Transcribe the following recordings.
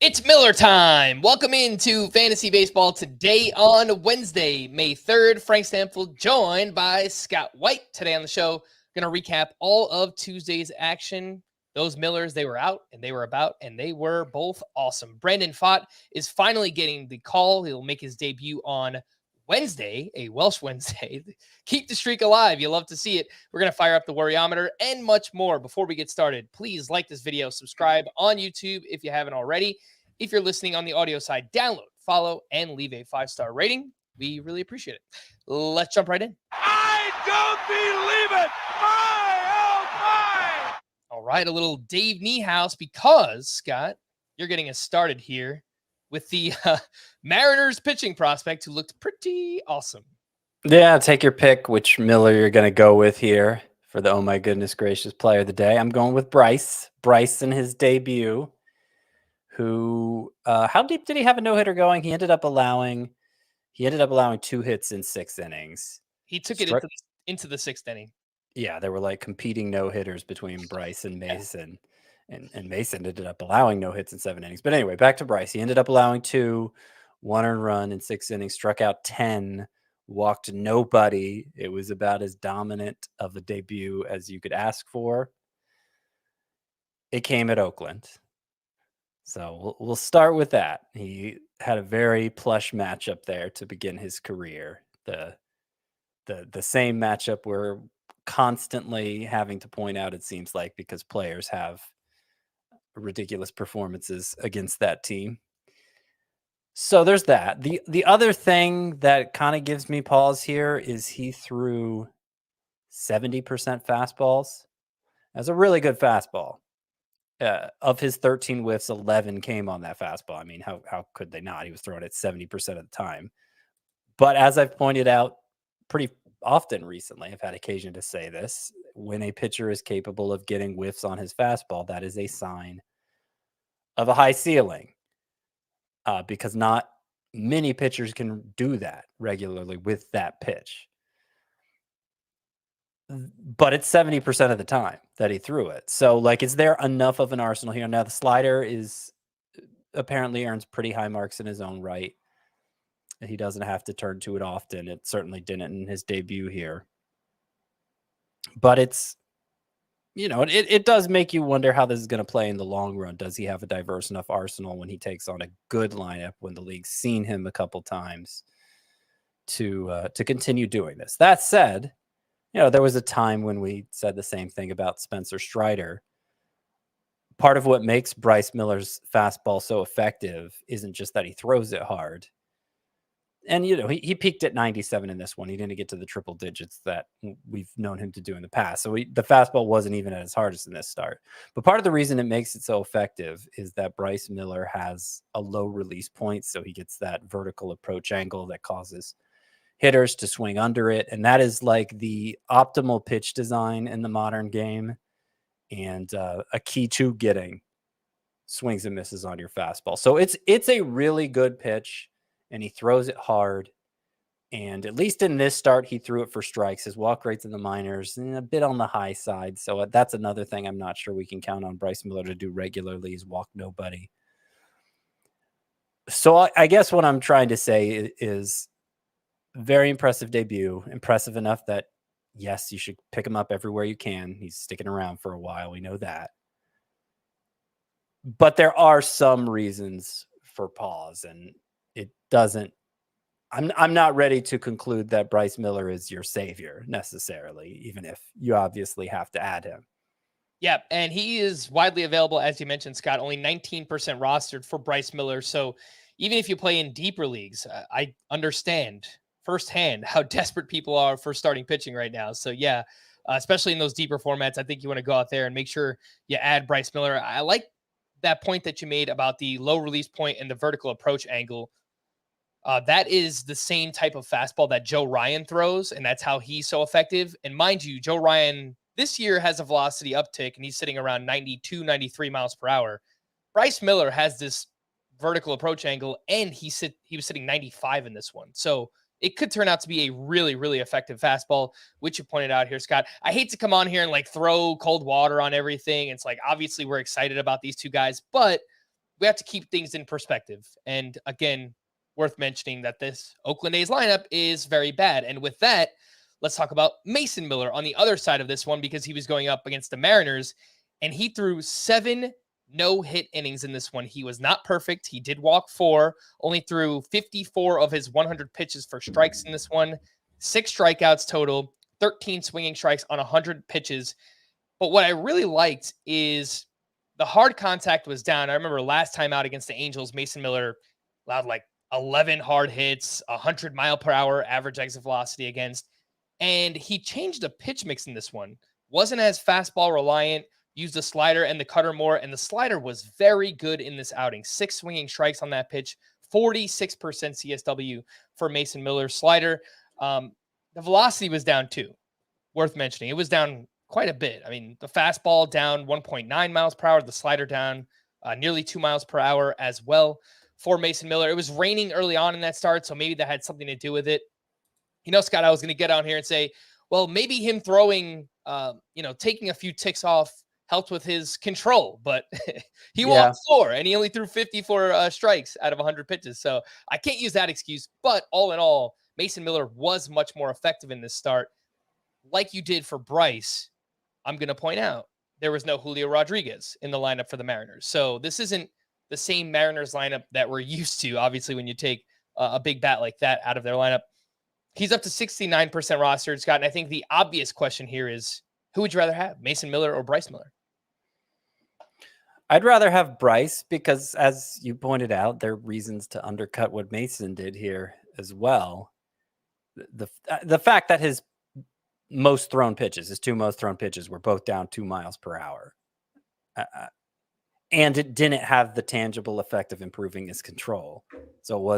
It's Miller time. Welcome into Fantasy Baseball today on Wednesday, May 3rd. Frank Stampfl joined by Scott White. Today on the show, going to recap all of Tuesday's action. Those Millers, they were out and they were about, and they were both awesome. Brandon Pfaadt is finally getting the call. He'll make his debut on Wednesday, a Welsh Wednesday. Keep the streak alive. You love to see it. We're going to fire up the worryometer and much more. Before we get started, please like this video, subscribe on YouTube if you haven't already. If you're listening on the audio side, download, follow, and leave a 5-star rating. We really appreciate it. Let's jump right in. I don't believe it. My. All right, a little Dave Niehaus because, Scott, you're getting us started here with the Mariners pitching prospect who looked pretty awesome. Yeah, take your pick which Miller you're going to go with here for the oh my goodness gracious player of the day. I'm going with Bryce. Bryce in his debut, who how deep did he have a no-hitter going? He ended up allowing 2 hits in 6 innings. He took it into the 6th inning. Yeah, there were like competing no-hitters between Bryce and Mason. And Mason ended up allowing no hits in 7 innings. But anyway, back to Bryce. He ended up allowing 2, 1 earned run in 6 innings, struck out 10, walked nobody. It was about as dominant of a debut as you could ask for. It came at Oakland. So we'll start with that. He had a very plush matchup there to begin his career. The same matchup we're constantly having to point out, it seems like, because players have ridiculous performances against that team. So there's that. The other thing that kind of gives me pause here is he threw 70% fastballs. That's a really good fastball. Of his 13 whiffs, 11 came on that fastball. I mean, how could they not? He was throwing it 70% of the time. But as I've pointed out pretty often recently, I've had occasion to say this, when a pitcher is capable of getting whiffs on his fastball, that is a sign of a high ceiling, because not many pitchers can do that regularly with that pitch. But it's 70% of the time that he threw it. So, like, is there enough of an arsenal here? Now, the slider is apparently earns pretty high marks in his own right. He doesn't have to turn to it often. It certainly didn't in his debut here. But it's, it does make you wonder how this is going to play in the long run. Does he have a diverse enough arsenal when he takes on a good lineup, when the league's seen him a couple times, to continue doing this? That said, there was a time when we said the same thing about Spencer Strider. Part of what makes Bryce Miller's fastball so effective isn't just that he throws it hard. And, he peaked at 97 in this one. He didn't get to the triple digits that we've known him to do in the past. So the fastball wasn't even at his hardest in this start. But part of the reason it makes it so effective is that Bryce Miller has a low release point. So he gets that vertical approach angle that causes hitters to swing under it. And that is like the optimal pitch design in the modern game, and a key to getting swings and misses on your fastball. So it's a really good pitch, and he throws it hard. And at least in this start, he threw it for strikes. His walk rates in the minors a bit on the high side. So that's another thing I'm not sure we can count on Bryce Miller to do regularly, is walk nobody. So I guess what I'm trying to say is very impressive debut. Impressive enough that, yes, you should pick him up everywhere you can. He's sticking around for a while. We know that. But there are some reasons for pause, and it doesn't. I'm not ready to conclude that Bryce Miller is your savior necessarily, even if you obviously have to add him. Yeah, and he is widely available, as you mentioned, Scott. Only 19% rostered for Bryce Miller. So even if you play in deeper leagues, I understand firsthand how desperate people are for starting pitching right now. So yeah, especially in those deeper formats, I think you want to go out there and make sure you add Bryce Miller. I like that point that you made about the low release point and the vertical approach angle. That is the same type of fastball that Joe Ryan throws, and that's how he's so effective. And mind you, Joe Ryan this year has a velocity uptick, and he's sitting around 92, 93 miles per hour. Bryce Miller has this vertical approach angle, and he was sitting 95 in this one. So it could turn out to be a really, really effective fastball, which you pointed out here, Scott. I hate to come on here and like throw cold water on everything. It's like, obviously we're excited about these two guys, but we have to keep things in perspective. And again, worth mentioning that this Oakland A's lineup is very bad. And with that, let's talk about Mason Miller on the other side of this one, because he was going up against the Mariners and he threw 7 no-hit innings in this one. He was not perfect. He did walk 4, only threw 54 of his 100 pitches for strikes in this one, 6 strikeouts total, 13 swinging strikes on 100 pitches. But what I really liked is the hard contact was down. I remember last time out against the Angels, Mason Miller allowed like 11 hard hits, 100-mile-per-hour average exit velocity against, and he changed the pitch mix in this one. Wasn't as fastball reliant, used the slider and the cutter more, and the slider was very good in this outing. 6 swinging strikes on that pitch, 46% CSW for Mason Miller's slider. The velocity was down too, worth mentioning. It was down quite a bit. I mean, the fastball down 1.9 miles per hour, the slider down nearly 2 miles per hour as well for Mason Miller. It was raining early on in that start, so maybe that had something to do with it. You know, Scott, I was going to get on here and say, well, maybe him throwing, taking a few ticks off helped with his control, but he walked 4 and he only threw 54 strikes out of 100 pitches. So I can't use that excuse, but all in all, Mason Miller was much more effective in this start. Like you did for Bryce, I'm going to point out there was no Julio Rodriguez in the lineup for the Mariners. So this isn't the same Mariners lineup that we're used to, obviously, when you take a big bat like that out of their lineup. He's up to 69% rostered, Scott. And I think the obvious question here is, who would you rather have, Mason Miller or Bryce Miller? I'd rather have Bryce because, as you pointed out, there are reasons to undercut what Mason did here as well. The fact that his most thrown pitches, his 2 most thrown pitches, were both down 2 miles per hour. And it didn't have the tangible effect of improving his control. So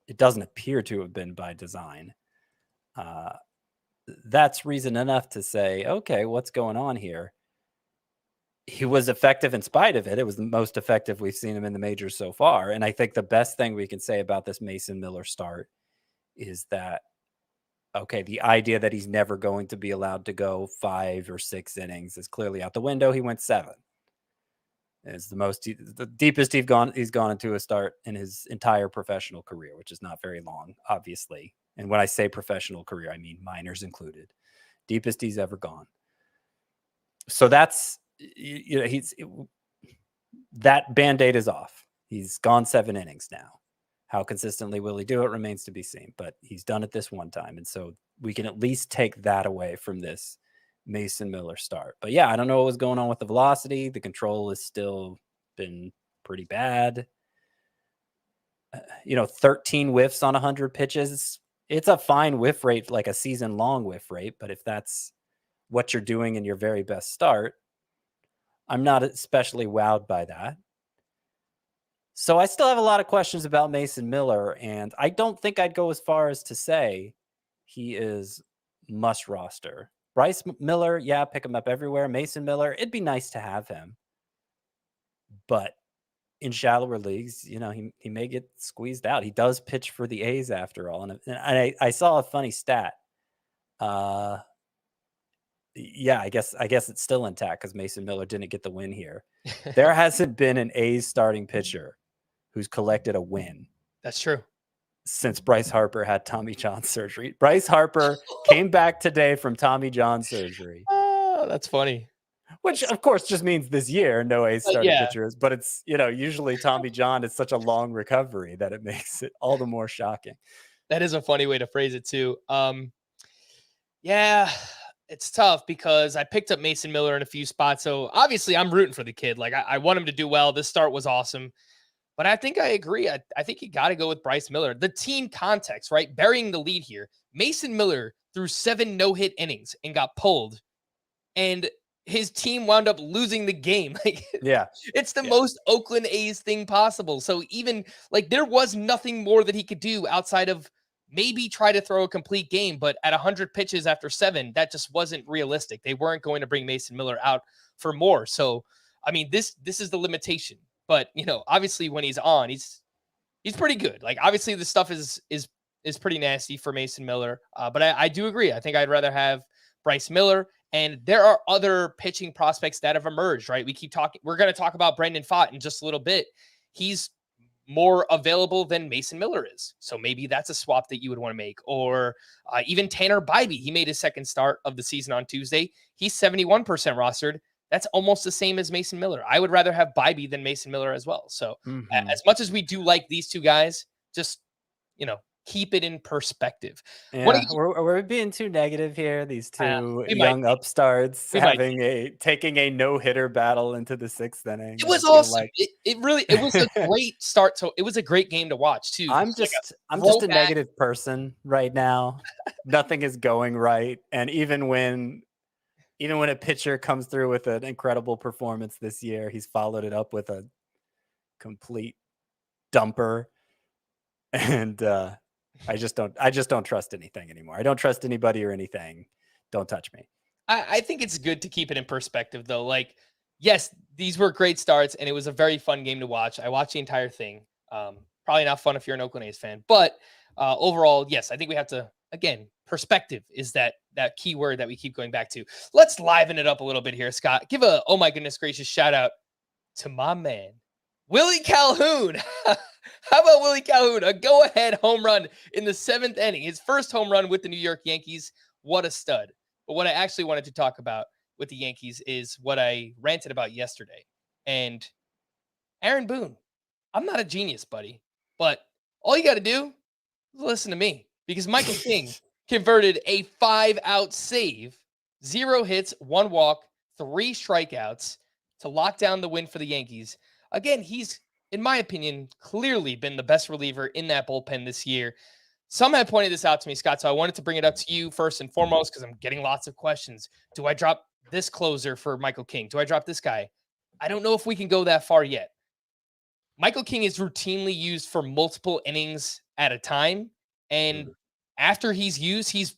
it doesn't appear to have been by design. That's reason enough to say, okay, what's going on here? He was effective in spite of it. It was the most effective we've seen him in the majors so far. And I think the best thing we can say about this Mason Miller start is that, okay, the idea that he's never going to be allowed to go 5 or 6 innings is clearly out the window. He went 7. It's the deepest he's gone into a start in his entire professional career, which is not very long, obviously. And when I say professional career, I mean minors included. Deepest he's ever gone. So that's, that Band-Aid is off. He's gone 7 innings now. How consistently will he do it remains to be seen, but he's done it this one time. And so we can at least take that away from this Mason Miller start. But yeah, I don't know what was going on with the velocity. The control has still been pretty bad. 13 whiffs on 100 pitches. It's a fine whiff rate, like a season long whiff rate. But if that's what you're doing in your very best start, I'm not especially wowed by that. So I still have a lot of questions about Mason Miller, and I don't think I'd go as far as to say he is must roster. Bryce Miller, yeah, pick him up everywhere. Mason Miller, it'd be nice to have him. But in shallower leagues, he may get squeezed out. He does pitch for the A's after all. And I saw a funny stat. Yeah, I guess it's still intact because Mason Miller didn't get the win here. There hasn't been an A's starting pitcher who's collected a win. That's true. Since Bryce Harper had Tommy John surgery. Bryce Harper came back today from Tommy John surgery. Oh, that's funny. Which, of course, just means this year no A's starting pitchers. But it's, usually Tommy John is such a long recovery that it makes it all the more shocking. That is a funny way to phrase it, too. Yeah, it's tough because I picked up Mason Miller in a few spots. So obviously I'm rooting for the kid. Like I want him to do well. This start was awesome. But I think I agree. I think you got to go with Bryce Miller. The team context, right? Burying the lead here. Mason Miller threw 7 no-hit innings and got pulled. And his team wound up losing the game. It's the most Oakland A's thing possible. So even there was nothing more that he could do outside of maybe try to throw a complete game. But at 100 pitches after 7, that just wasn't realistic. They weren't going to bring Mason Miller out for more. So, I mean, this is the limitation. But, obviously when he's on, he's pretty good. Obviously the stuff is pretty nasty for Mason Miller. But I do agree. I think I'd rather have Bryce Miller. And there are other pitching prospects that have emerged, right? We're going to talk about Brandon Pfaadt in just a little bit. He's more available than Mason Miller is. So maybe that's a swap that you would want to make. Or even Tanner Bybee. He made his second start of the season on Tuesday. He's 71% rostered. That's almost the same as Mason Miller. I would rather have Bybee than Mason Miller as well. So as much as we do like these two guys, just, keep it in perspective. Yeah, we're being too negative here. These two young upstarts taking a no-hitter battle into the 6th inning. It was awesome. It was a great start. So it was a great game to watch too. I'm just a negative person right now. Nothing is going right. And even when a pitcher comes through with an incredible performance this year, he's followed it up with a complete dumper. And I just don't trust anything anymore. I don't trust anybody or anything. Don't touch me. I think it's good to keep it in perspective though. Like, yes, these were great starts and it was a very fun game to watch. I watched the entire thing. Probably not fun if you're an Oakland A's fan, but overall, yes, I think we have to, again, perspective is that key word that we keep going back to. Let's liven it up a little bit here, Scott. Give a, oh my goodness gracious, shout out to my man, Willie Calhoun. How about Willie Calhoun? A go-ahead home run in the 7th inning. His first home run with the New York Yankees. What a stud. But what I actually wanted to talk about with the Yankees is what I ranted about yesterday. And Aaron Boone, I'm not a genius, buddy, but all you got to do is listen to me, because Michael King converted a 5-out save, 0 hits, 1 walk, 3 strikeouts to lock down the win for the Yankees. Again, he's, in my opinion, clearly been the best reliever in that bullpen this year. Some have pointed this out to me, Scott, so I wanted to bring it up to you first and foremost because I'm getting lots of questions. Do I drop this closer for Michael King? Do I drop this guy? I don't know if we can go that far yet. Michael King is routinely used for multiple innings at a time, and after he's used, he's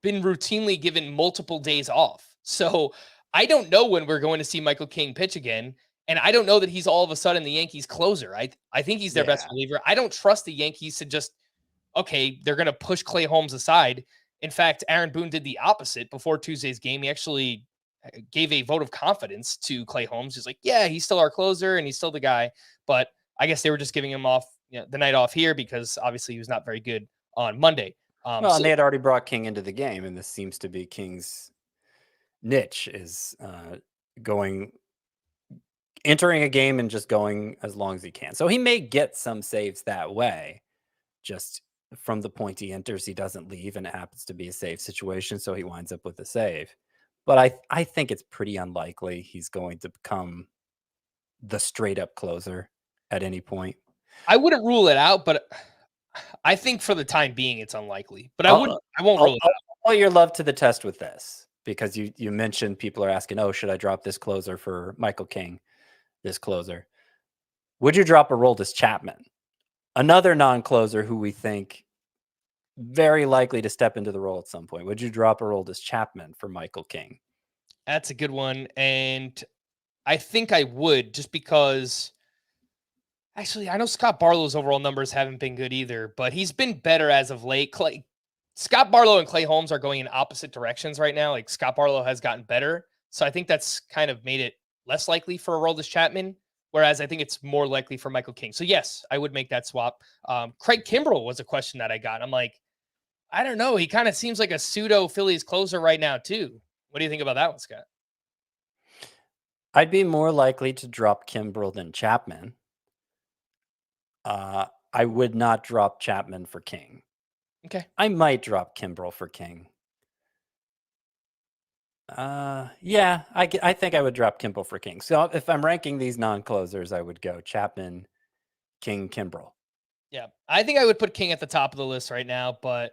been routinely given multiple days off. So I don't know when we're going to see Michael King pitch again. And I don't know that he's all of a sudden the Yankees closer. I think he's their best reliever. I don't trust the Yankees to just, okay, they're going to push Clay Holmes aside. In fact, Aaron Boone did the opposite before Tuesday's game. He actually gave a vote of confidence to Clay Holmes. He's like, yeah, he's still our closer and he's still the guy. But I guess they were just giving him off the night off here because obviously he was not very good on Monday. And they had already brought King into the game, and this seems to be King's niche is entering a game and just going as long as he can. So he may get some saves that way. Just from the point he enters, he doesn't leave, and it happens to be a save situation, so he winds up with a save. But I think it's pretty unlikely he's going to become the straight-up closer at any point. I wouldn't rule it out, but I think for the time being, it's unlikely. But I won't rule it out. I'll put your love to the test with this, because you mentioned people are asking, oh, should I drop this closer for Michael King? This closer. Would you drop Aroldis Chapman, another non-closer who we think very likely to step into the role at some point? Would you drop Aroldis Chapman for Michael King? That's a good one, and I think I would, just because actually I know Scott Barlow's overall numbers haven't been good either, but he's been better as of late. Scott Barlow and Clay Holmes are going in opposite directions right now. Like, Scott Barlow has gotten better, so I think that's kind of made it less likely for Aroldis Chapman, whereas I think it's more likely for Michael King. So yes, I would make that swap. Craig Kimbrell was a question that I got. I'm like, I don't know. He kind of seems like a pseudo Phillies closer right now too. What do you think about that one, Scott? I'd be more likely to drop Kimbrell than Chapman. I would not drop Chapman for King. Okay. I might drop Kimbrell for King. Yeah, I think I would drop Kimbrell for King. So if I'm ranking these non-closers, I would go Chapman, King, Kimbrell. Yeah, I think I would put King at the top of the list right now, but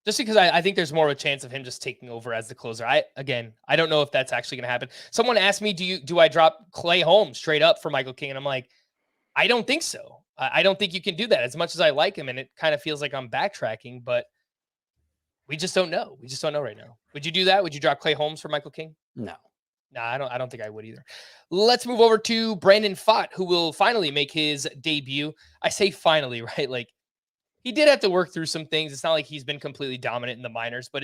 just because I think there's more of a chance of him just taking over as the closer. I don't know if that's actually going to happen. Someone asked me, do I drop Clay Holmes straight up for Michael King? And I'm like, I don't think so. I don't think you can do that, as much as I like him, and it kind of feels like I'm backtracking, but we just don't know. We just don't know right now. Would you do that? Would you drop Clay Holmes for Michael King? No. No, I don't think I would either. Let's move over to Brandon Pfaadt, who will finally make his debut. I say finally, right? Like, he did have to work through some things. It's not like he's been completely dominant in the minors, but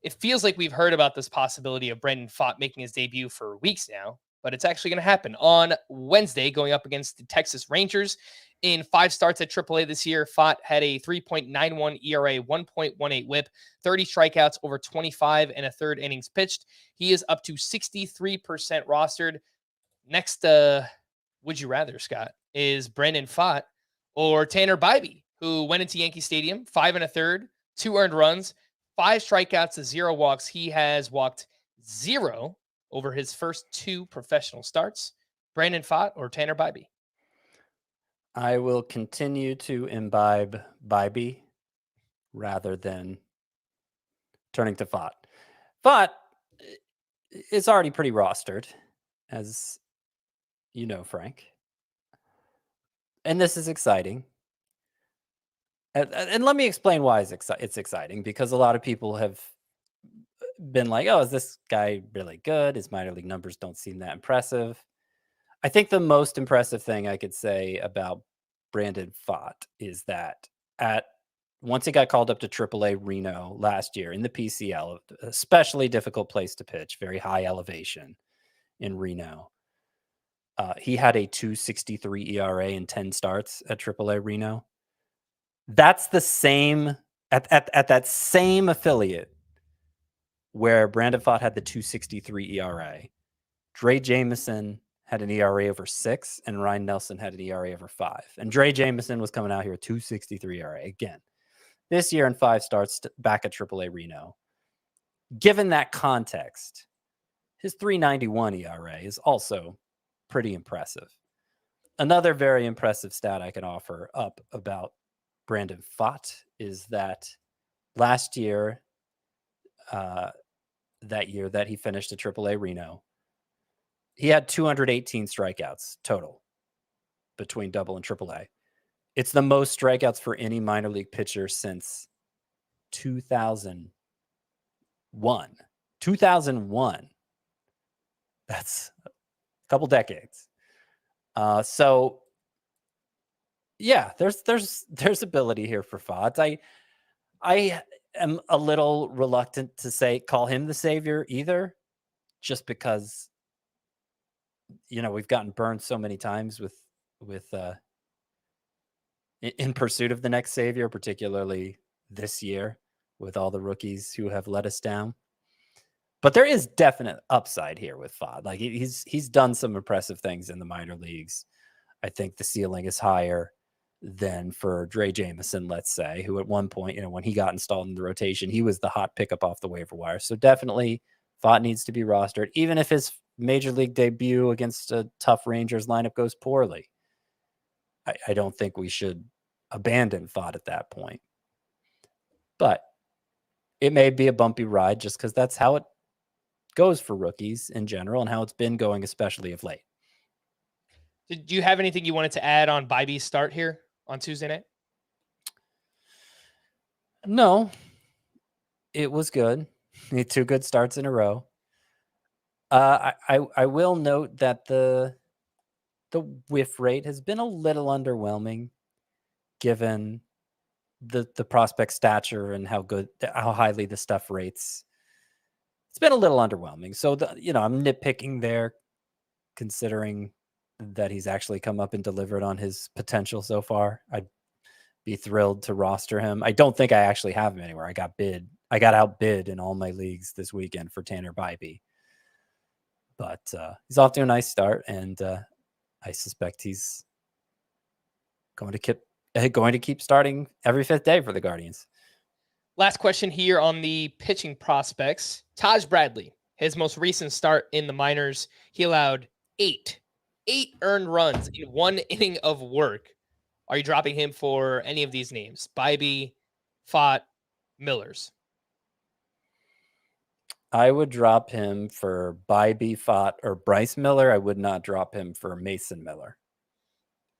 It feels like we've heard about this possibility of Brandon Pfaadt making his debut for weeks now, but it's actually going to happen on Wednesday, going up against the Texas Rangers. In 5 starts at AAA this year, Pfaadt had a 3.91 ERA, 1.18 whip, 30 strikeouts over 25 and a third innings pitched. He is up to 63% rostered. Next, would you rather, Scott, is Brandon Pfaadt or Tanner Bybee, who went into Yankee Stadium, 5 1/3, 2 earned runs, 5 strikeouts to 0 walks. He has walked 0 over his first 2 professional starts. Brandon Pfaadt or Tanner Bybee? I will continue to imbibe Bybee rather than turning to Pfaadt. Pfaadt is already pretty rostered, as you know, Frank. And this is exciting. And let me explain why it's exciting, because a lot of people have been like, oh, is this guy really good? His minor league numbers don't seem that impressive. I think the most impressive thing I could say about Brandon Pfaadt is that once he got called up to AAA Reno last year in the PCL, especially difficult place to pitch, very high elevation in Reno. He had a 2.63 ERA in 10 starts at AAA Reno. That's the same at that same affiliate where Brandon Pfaadt had the 2.63 ERA. Dre Jameson had an ERA over 6, and Ryan Nelson had an ERA over 5. And Dre Jameson was coming out here with 2.63 ERA again. This year in 5 starts back at AAA Reno. Given that context, his 3.91 ERA is also pretty impressive. Another very impressive stat I can offer up about Brandon Pfaadt is that last year, that year that he finished at AAA Reno, he had 218 strikeouts total between double and AAA. It's the most strikeouts for any minor league pitcher since 2001. 2001. That's a couple decades. So yeah, there's ability here for Pfaadt. I am a little reluctant to call him the savior either, just because we've gotten burned so many times with in pursuit of the next savior, particularly this year with all the rookies who have let us down. But there is definite upside here with Pfaadt. Like he's done some impressive things in the minor leagues. I think the ceiling is higher than for Dre Jameson, let's say, who at one point, when he got installed in the rotation, he was the hot pickup off the waiver wire. So definitely Pfaadt needs to be rostered, even if his major league debut against a tough Rangers lineup goes poorly. I don't think we should abandon Pfaadt at that point. But it may be a bumpy ride just because that's how it goes for rookies in general and how it's been going, especially of late. Did you have anything you wanted to add on Bybee's start here on Tuesday night? No, it was good. He had 2 good starts in a row. I will note that the whiff rate has been a little underwhelming, given the prospect stature and how highly the stuff rates. It's been a little underwhelming. So I'm nitpicking there, considering that he's actually come up and delivered on his potential so far. I'd be thrilled to roster him. I don't think I actually have him anywhere. I got outbid in all my leagues this weekend for Tanner Bybee. But he's off to a nice start, and I suspect he's going to keep starting every 5th day for the Guardians. Last question here on the pitching prospects. Taj Bradley, his most recent start in the minors, he allowed 8 earned runs in 1 inning of work. Are you dropping him for any of these names? Bybee, Pfaadt, Millers? I would drop him for Bybee, Pfaadt, or Bryce Miller. I would not drop him for Mason Miller.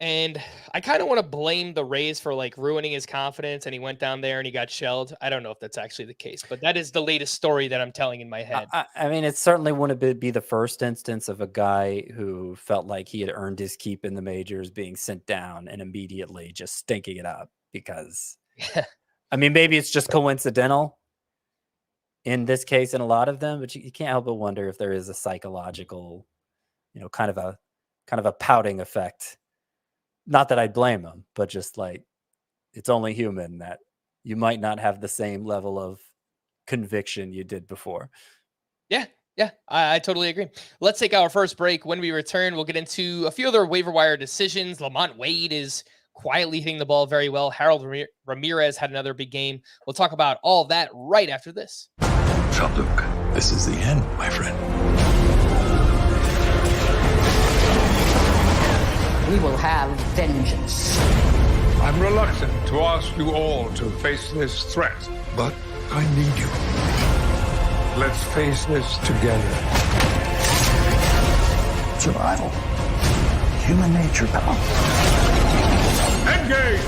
And I kind of want to blame the Rays for ruining his confidence, and he went down there and he got shelled. I don't know if that's actually the case, but that is the latest story that I'm telling in my head. I mean, it certainly wouldn't be the first instance of a guy who felt like he had earned his keep in the majors being sent down and immediately just stinking it up because, I mean, maybe it's just coincidental, in this case, in a lot of them, but you can't help but wonder if there is a psychological, kind of a pouting effect. Not that I'd blame him, but just like it's only human that you might not have the same level of conviction you did before. Yeah, I totally agree. Let's take our first break. When we return, we'll get into a few other waiver wire decisions. Lamont Wade is quietly hitting the ball very well. Harold Ramirez had another big game. We'll talk about all that right after this. Jean-Luc, this is the end, my friend. We will have vengeance. I'm reluctant to ask you all to face this threat. But I need you. Let's face this together. Survival. Human nature, pal. Engage!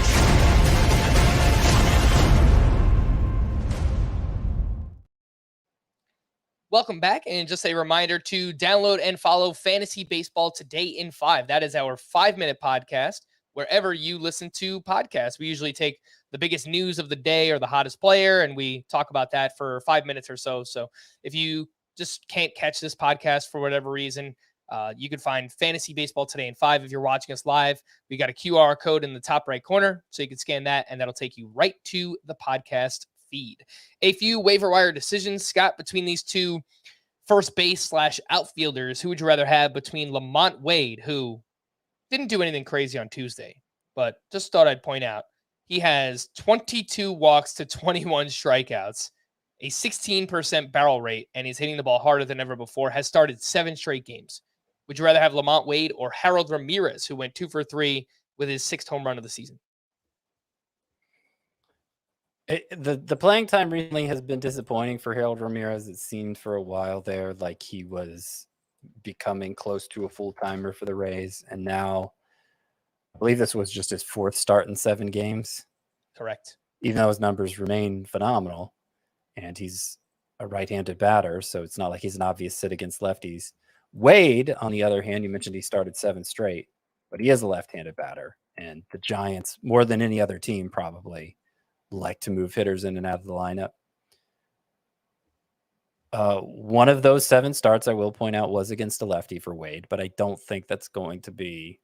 Welcome back, and just a reminder to download and follow Fantasy Baseball Today in 5. That is our 5-minute podcast. Wherever you listen to podcasts, we usually take the biggest news of the day or the hottest player, and we talk about that for 5 minutes or so. So if you just can't catch this podcast for whatever reason, you can find Fantasy Baseball Today in 5. If you're watching us live, we got a QR code in the top right corner, so you can scan that, and that'll take you right to the podcast feed. A few waiver wire decisions, Scott, between these two first base / outfielders. Who would you rather have between Lamont Wade, who didn't do anything crazy on Tuesday, but just thought I'd point out he has 22 walks to 21 strikeouts, a 16% barrel rate, and he's hitting the ball harder than ever before, has started 7 straight games. Would you rather have Lamont Wade or Harold Ramirez, who went 2 for 3 with his 6th home run of the season? The playing time recently has been disappointing for Harold Ramirez. It seemed for a while there like he was becoming close to a full-timer for the Rays, and now I believe this was just his 4th start in 7 games. Correct. Even though his numbers remain phenomenal, and he's a right-handed batter, so it's not like he's an obvious sit against lefties. Wade, on the other hand, you mentioned he started 7 straight, but he is a left-handed batter, and the Giants, more than any other team, probably like to move hitters in and out of the lineup. One of those 7 starts, I will point out, was against a lefty for Wade, but I don't think that's going to be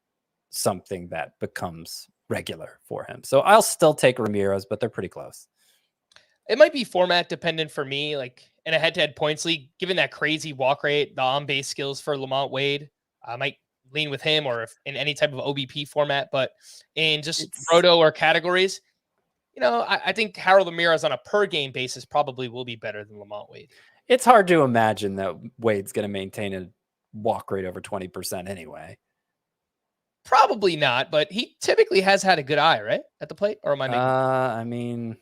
something that becomes regular for him. So I'll still take Ramirez, but they're pretty close. It might be format dependent for me, like in a head-to-head points league, given that crazy walk rate, the on-base skills for Lamont Wade, I might lean with him, or if in any type of OBP format, but in just roto or categories, I think Harold Ramirez on a per game basis probably will be better than Lamont Wade. It's hard to imagine that Wade's going to maintain a walk rate over 20% anyway. Probably not, but he typically has had a good eye, right, at the plate? Or am I making...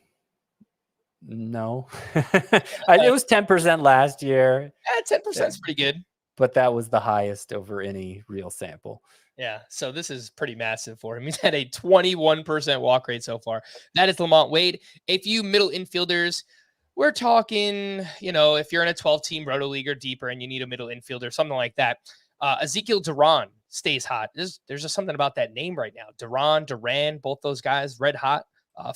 No. It was 10% last year. Yeah, 10% is pretty good. But that was the highest over any real sample. Yeah, so this is pretty massive for him. He's had a 21% walk rate so far. That is Lamont Wade. A few middle infielders. We're talking, if you're in a 12-team roto league or deeper and you need a middle infielder, something like that. Ezekiel Duran stays hot. There's just something about that name right now. Duran, both those guys, red hot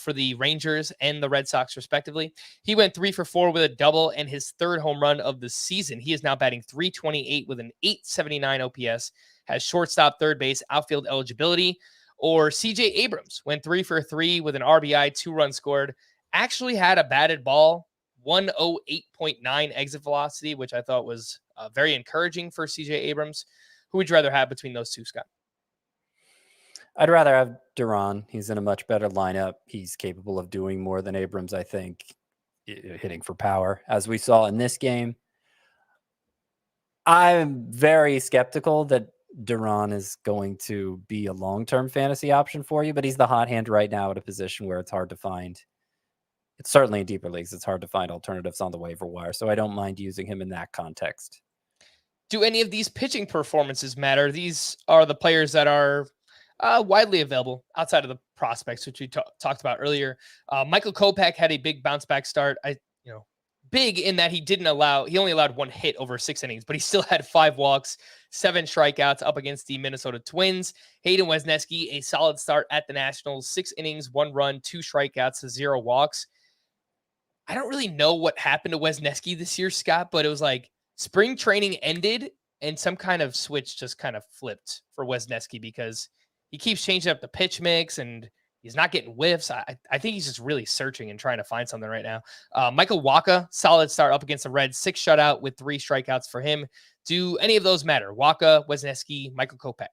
for the Rangers and the Red Sox, respectively. He went 3 for 4 with a double and his 3rd home run of the season. He is now batting .328 with an .879 OPS, has shortstop, third base, outfield eligibility. Or CJ Abrams went 3 for 3 with an RBI, 2 runs scored, actually had a batted ball, 108.9 exit velocity, which I thought was very encouraging for CJ Abrams. Who would you rather have between those two, Scott? I'd rather have Duran. He's in a much better lineup. He's capable of doing more than Abrams, I think, hitting for power, as we saw in this game. I'm very skeptical that Duran is going to be a long-term fantasy option for you, but he's the hot hand right now at a position where it's hard to find. It's certainly in deeper leagues. It's hard to find alternatives on the waiver wire, so I don't mind using him in that context. Do any of these pitching performances matter? These are the players that are widely available outside of the prospects, which we talked about earlier. Michael Kopech had a big bounce back start. Big in that he only allowed 1 hit over 6 innings, but he still had 5 walks, 7 strikeouts up against the Minnesota Twins. Hayden Wesneski, a solid start at the Nationals, 6 innings, 1 run, 2 strikeouts, 0 walks. I don't really know what happened to Wesneski this year, Scott, but it was like spring training ended and some kind of switch just kind of flipped for Wesneski because he keeps changing up the pitch mix and he's not getting whiffs. I think he's just really searching and trying to find something right now. Michael Wacha, solid start up against the Reds, 6 shutout with 3 strikeouts for him. Do any of those matter? Wacha, Wesneski, Michael Kopech.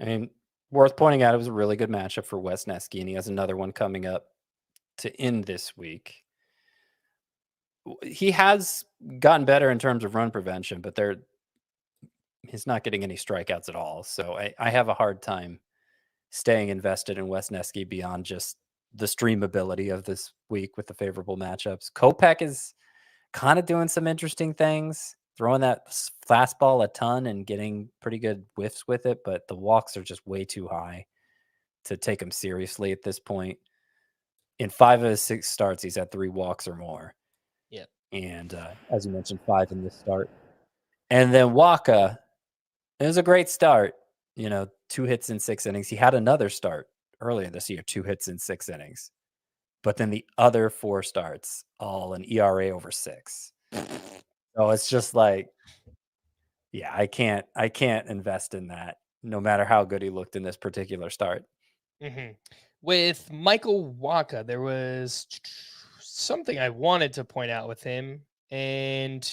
I mean, worth pointing out, it was a really good matchup for Wesneski, and he has another one coming up to end this week. He has gotten better in terms of run prevention, but he's not getting any strikeouts at all. So I have a hard time staying invested in Wesneski beyond just the streamability of this week with the favorable matchups. Kopech is kind of doing some interesting things, throwing that fastball a ton and getting pretty good whiffs with it, but the walks are just way too high to take him seriously at this point. In 5 of his 6 starts, he's had 3 walks or more. Yeah. And as you mentioned, 5 in this start. And then Wacha, it was a great start. 2 hits in 6 innings. He had another start earlier this year, 2 hits in 6 innings. But then the other 4 starts, all an ERA over 6. So it's just like, yeah, I can't invest in that, no matter how good he looked in this particular start. Mm-hmm. With Michael Wacha, there was something I wanted to point out with him, and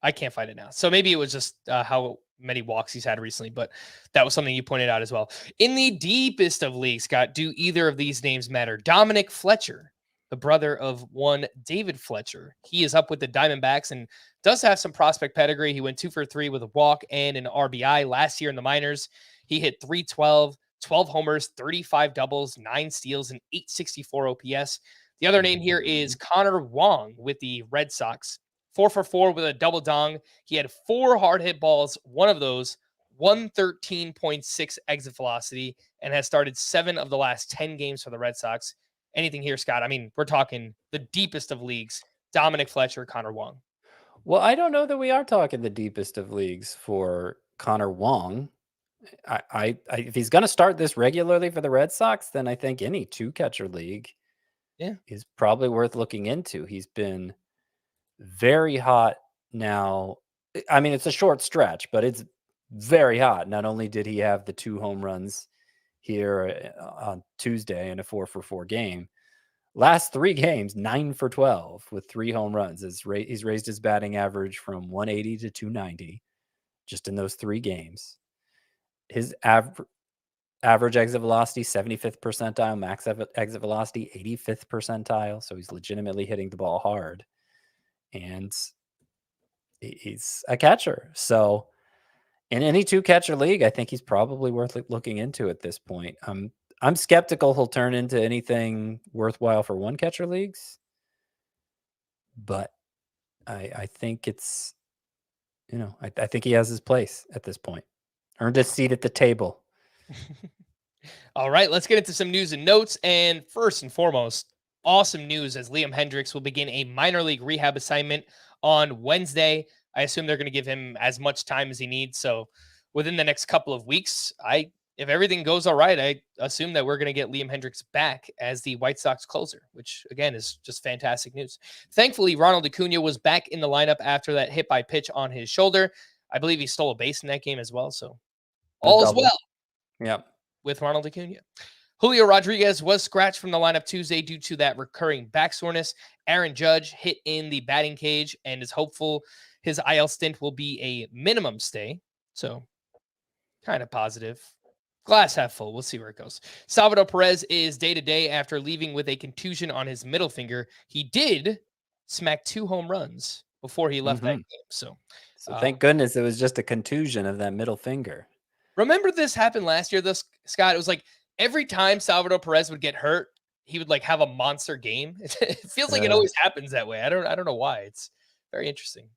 I can't find it now. So maybe it was just how many walks he's had recently, but that was something you pointed out as well. In the deepest of leagues, Scott, do either of these names matter? Dominic Fletcher, the brother of one David Fletcher. He is up with the Diamondbacks and does have some prospect pedigree. He went 2 for 3 with a walk and an RBI last year in the minors. He hit 312, 12 homers, 35 doubles, 9 steals, and 864 OPS. The other name here is Connor Wong with the Red Sox. 4 for 4 with a double dong. He had 4 hard hit balls, one of those 113.6 exit velocity, and has started 7 of the last 10 games for the Red Sox. Anything here, Scott? I mean, we're talking the deepest of leagues. Dominic Fletcher, Connor Wong. Well, I don't know that we are talking the deepest of leagues for Connor Wong. If he's going to start this regularly for the Red Sox, then I think any 2-catcher league is probably worth looking into. He's been very hot now. I mean, it's a short stretch, but it's very hot. Not only did he have the 2 home runs here on Tuesday in a 4 for 4 game, last 3 games, 9 for 12 with 3 home runs. He's raised his batting average from 180 to 290 just in those 3 games. His average exit velocity, 75th percentile, max exit velocity, 85th percentile. So he's legitimately hitting the ball hard. And he's a catcher. So in any 2-catcher league, I think he's probably worth looking into at this point. I'm skeptical he'll turn into anything worthwhile for 1-catcher leagues. But I think it's, I think he has his place at this point. Earned a seat at the table. All right, let's get into some news and notes. And first and foremost, awesome news as Liam Hendriks will begin a minor league rehab assignment on Wednesday. I assume they're going to give him as much time as he needs. So within the next couple of weeks, if everything goes all right, I assume that we're going to get Liam Hendriks back as the White Sox closer, which again is just fantastic news. Thankfully, Ronald Acuna was back in the lineup after that hit by pitch on his shoulder. I believe he stole a base in that game as well. So all is well. Yep. With Ronald Acuna. Julio Rodriguez was scratched from the lineup Tuesday due to that recurring back soreness. Aaron Judge hit in the batting cage and is hopeful his IL stint will be a minimum stay. So kind of positive. Glass half full. We'll see where it goes. Salvador Perez is day-to-day after leaving with a contusion on his middle finger. He did smack 2 home runs before he left that game. So thank goodness it was just a contusion of that middle finger. Remember this happened last year, though, Scott? It was like every time Salvador Perez would get hurt, he would like have a monster game. It feels like it always happens that way. I don't know why. It's very interesting.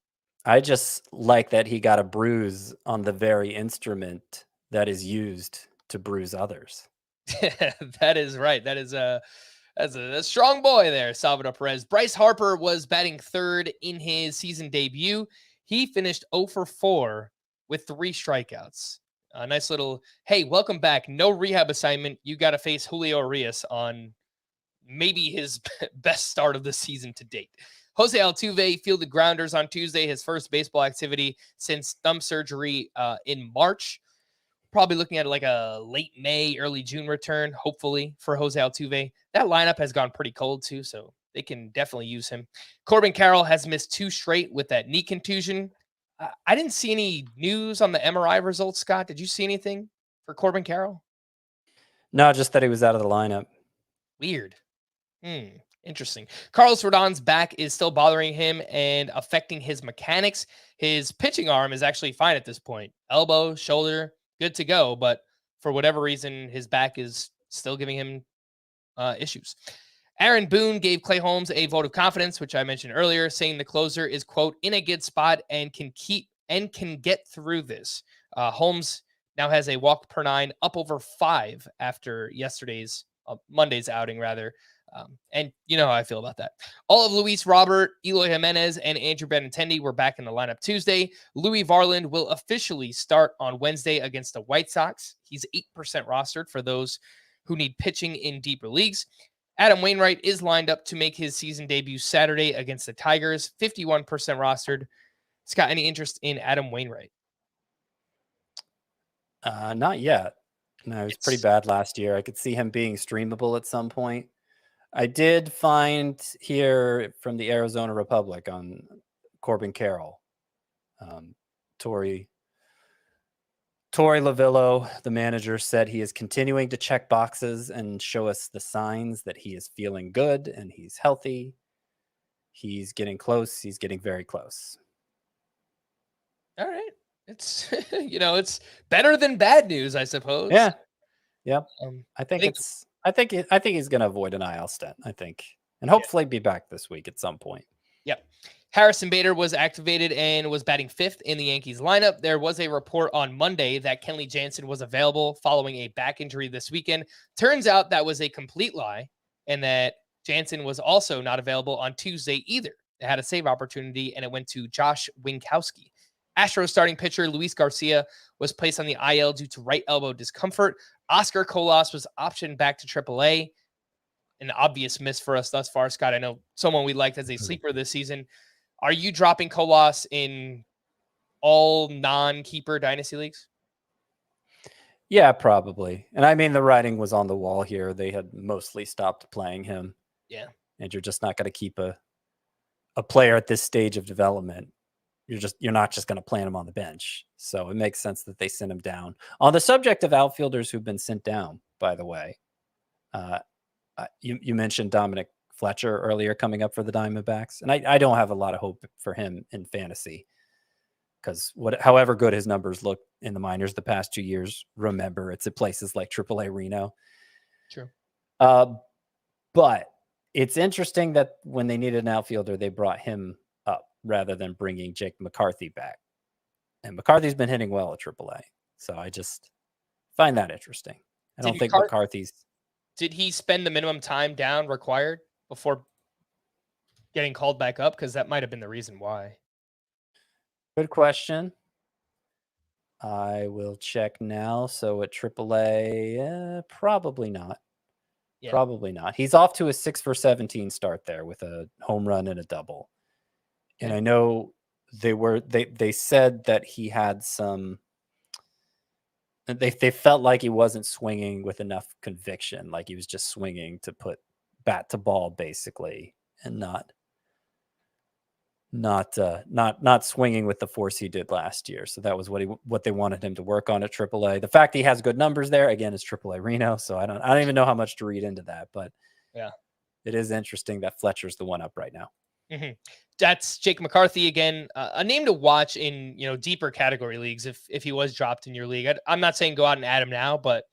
I just like that he got a bruise on the very instrument that is used to bruise others. That is right. That is that's a strong boy there, Salvador Perez. Bryce Harper was batting 3rd in his season debut. He finished 0 for 4 with 3 strikeouts. A nice little, hey, welcome back. No rehab assignment. You got to face Julio Urias on maybe his best start of the season to date. Jose Altuve fielded grounders on Tuesday, his first baseball activity since thumb surgery in March. Probably looking at like a late May, early June return, hopefully, for Jose Altuve. That lineup has gone pretty cold too, so they can definitely use him. Corbin Carroll has missed 2 straight with that knee contusion. I didn't see any news on the MRI results, Scott. Did you see anything for Corbin Carroll? No, just that he was out of the lineup. Weird. Interesting. Carlos Rodon's back is still bothering him and affecting his mechanics. His pitching arm is actually fine at this point. Elbow, shoulder, good to go. But for whatever reason, his back is still giving him issues. Aaron Boone gave Clay Holmes a vote of confidence, which I mentioned earlier, saying the closer is, quote, in a good spot and can get through this. Holmes now has a walk per 9 up over 5 after Monday's outing, rather. And you know how I feel about that. All of Luis Robert, Eloy Jimenez, and Andrew Benintendi were back in the lineup Tuesday. Louis Varland will officially start on Wednesday against the White Sox. He's 8% rostered for those who need pitching in deeper leagues. Adam Wainwright is lined up to make his season debut Saturday against the Tigers, 51% rostered. Scott, any interest in Adam Wainwright? Not yet. No, he was pretty bad last year. I could see him being streamable at some point. I did find here from the Arizona Republic on Corbin Carroll, Torey Lavillo, the manager, said he is continuing to check boxes and show us the signs that he is feeling good and he's healthy. He's getting close. He's getting very close. All right. It's, it's better than bad news, I suppose. Yeah. Yep. I think he's going to avoid an IL stint, I think, and hopefully be back this week at some point. Yep. Harrison Bader was activated and was batting 5th in the Yankees lineup. There was a report on Monday that Kenley Jansen was available following a back injury this weekend. Turns out that was a complete lie, and that Jansen was also not available on Tuesday either. It had a save opportunity, and it went to Josh Winkowski. Astros starting pitcher Luis Garcia was placed on the IL due to right elbow discomfort. Oscar Colas was optioned back to AAA. An obvious miss for us thus far, Scott. I know someone we liked as a sleeper this season. Are you dropping Colas in all non-keeper dynasty leagues? Yeah, probably. And I mean, the writing was on the wall here. They had mostly stopped playing him. Yeah. And you're just not going to keep a player at this stage of development. You're not just going to plant him on the bench. So it makes sense that they sent him down. On the subject of outfielders who've been sent down, by the way, you mentioned Dominic Fletcher earlier coming up for the Diamondbacks. And I don't have a lot of hope for him in fantasy because however good his numbers look in the minors the past 2 years, remember, it's at places like AAA Reno. True. But it's interesting that when they needed an outfielder, they brought him up rather than bringing Jake McCarthy back. And McCarthy's been hitting well at AAA. So I just find that interesting. I don't think McCarthy's... Did he spend the minimum time down required before getting called back up? Because that might have been the reason why. Good question. I will check now. So at AAA, probably not. Yeah. Probably not. He's off to a 6 for 17 start there with a home run and a double. And I know they said that he had some, they felt like he wasn't swinging with enough conviction, like he was just swinging to put bat to ball basically, and not swinging with the force he did last year. So that was what they wanted him to work on at AAA. The fact he has good numbers there, again, is AAA Reno, so I don't even know how much to read into that, but yeah, it is interesting that Fletcher's the one up right now. Mm-hmm. That's Jake McCarthy again, a name to watch in deeper category leagues if he was dropped in your league. I'm not saying go out and add him now, but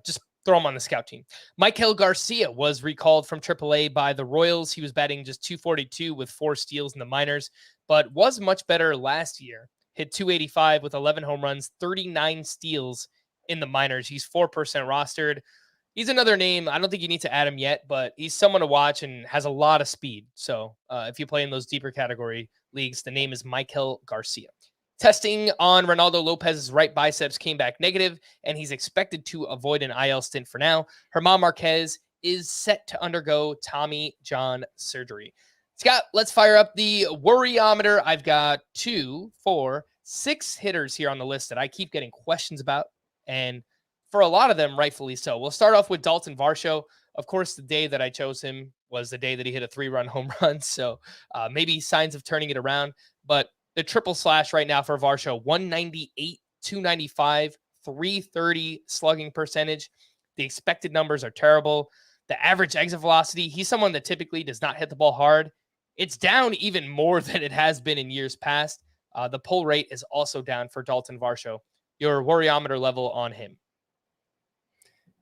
just throw him on the scout team. Maikel Garcia was recalled from AAA by the Royals. He was batting just .242 with 4 steals in the minors, but was much better last year. Hit .285 with 11 home runs, 39 steals in the minors. He's 4% rostered. He's another name. I don't think you need to add him yet, but he's someone to watch and has a lot of speed. So if you play in those deeper category leagues, the name is Maikel Garcia. Testing on Ronaldo Lopez's right biceps came back negative, and he's expected to avoid an IL stint for now. German Marquez is set to undergo Tommy John surgery. Scott, let's fire up the worryometer. I've got 2, 4, 6 hitters here on the list that I keep getting questions about, and for a lot of them, rightfully so. We'll start off with Dalton Varsho. Of course, the day that I chose him was the day that he hit a 3-run home run, so maybe signs of turning it around. But the triple slash right now for Varsho, 198, 295, 330 slugging percentage. The expected numbers are terrible. The average exit velocity, he's someone that typically does not hit the ball hard. It's down even more than it has been in years past. The pull rate is also down for Dalton Varsho. Your worryometer level on him?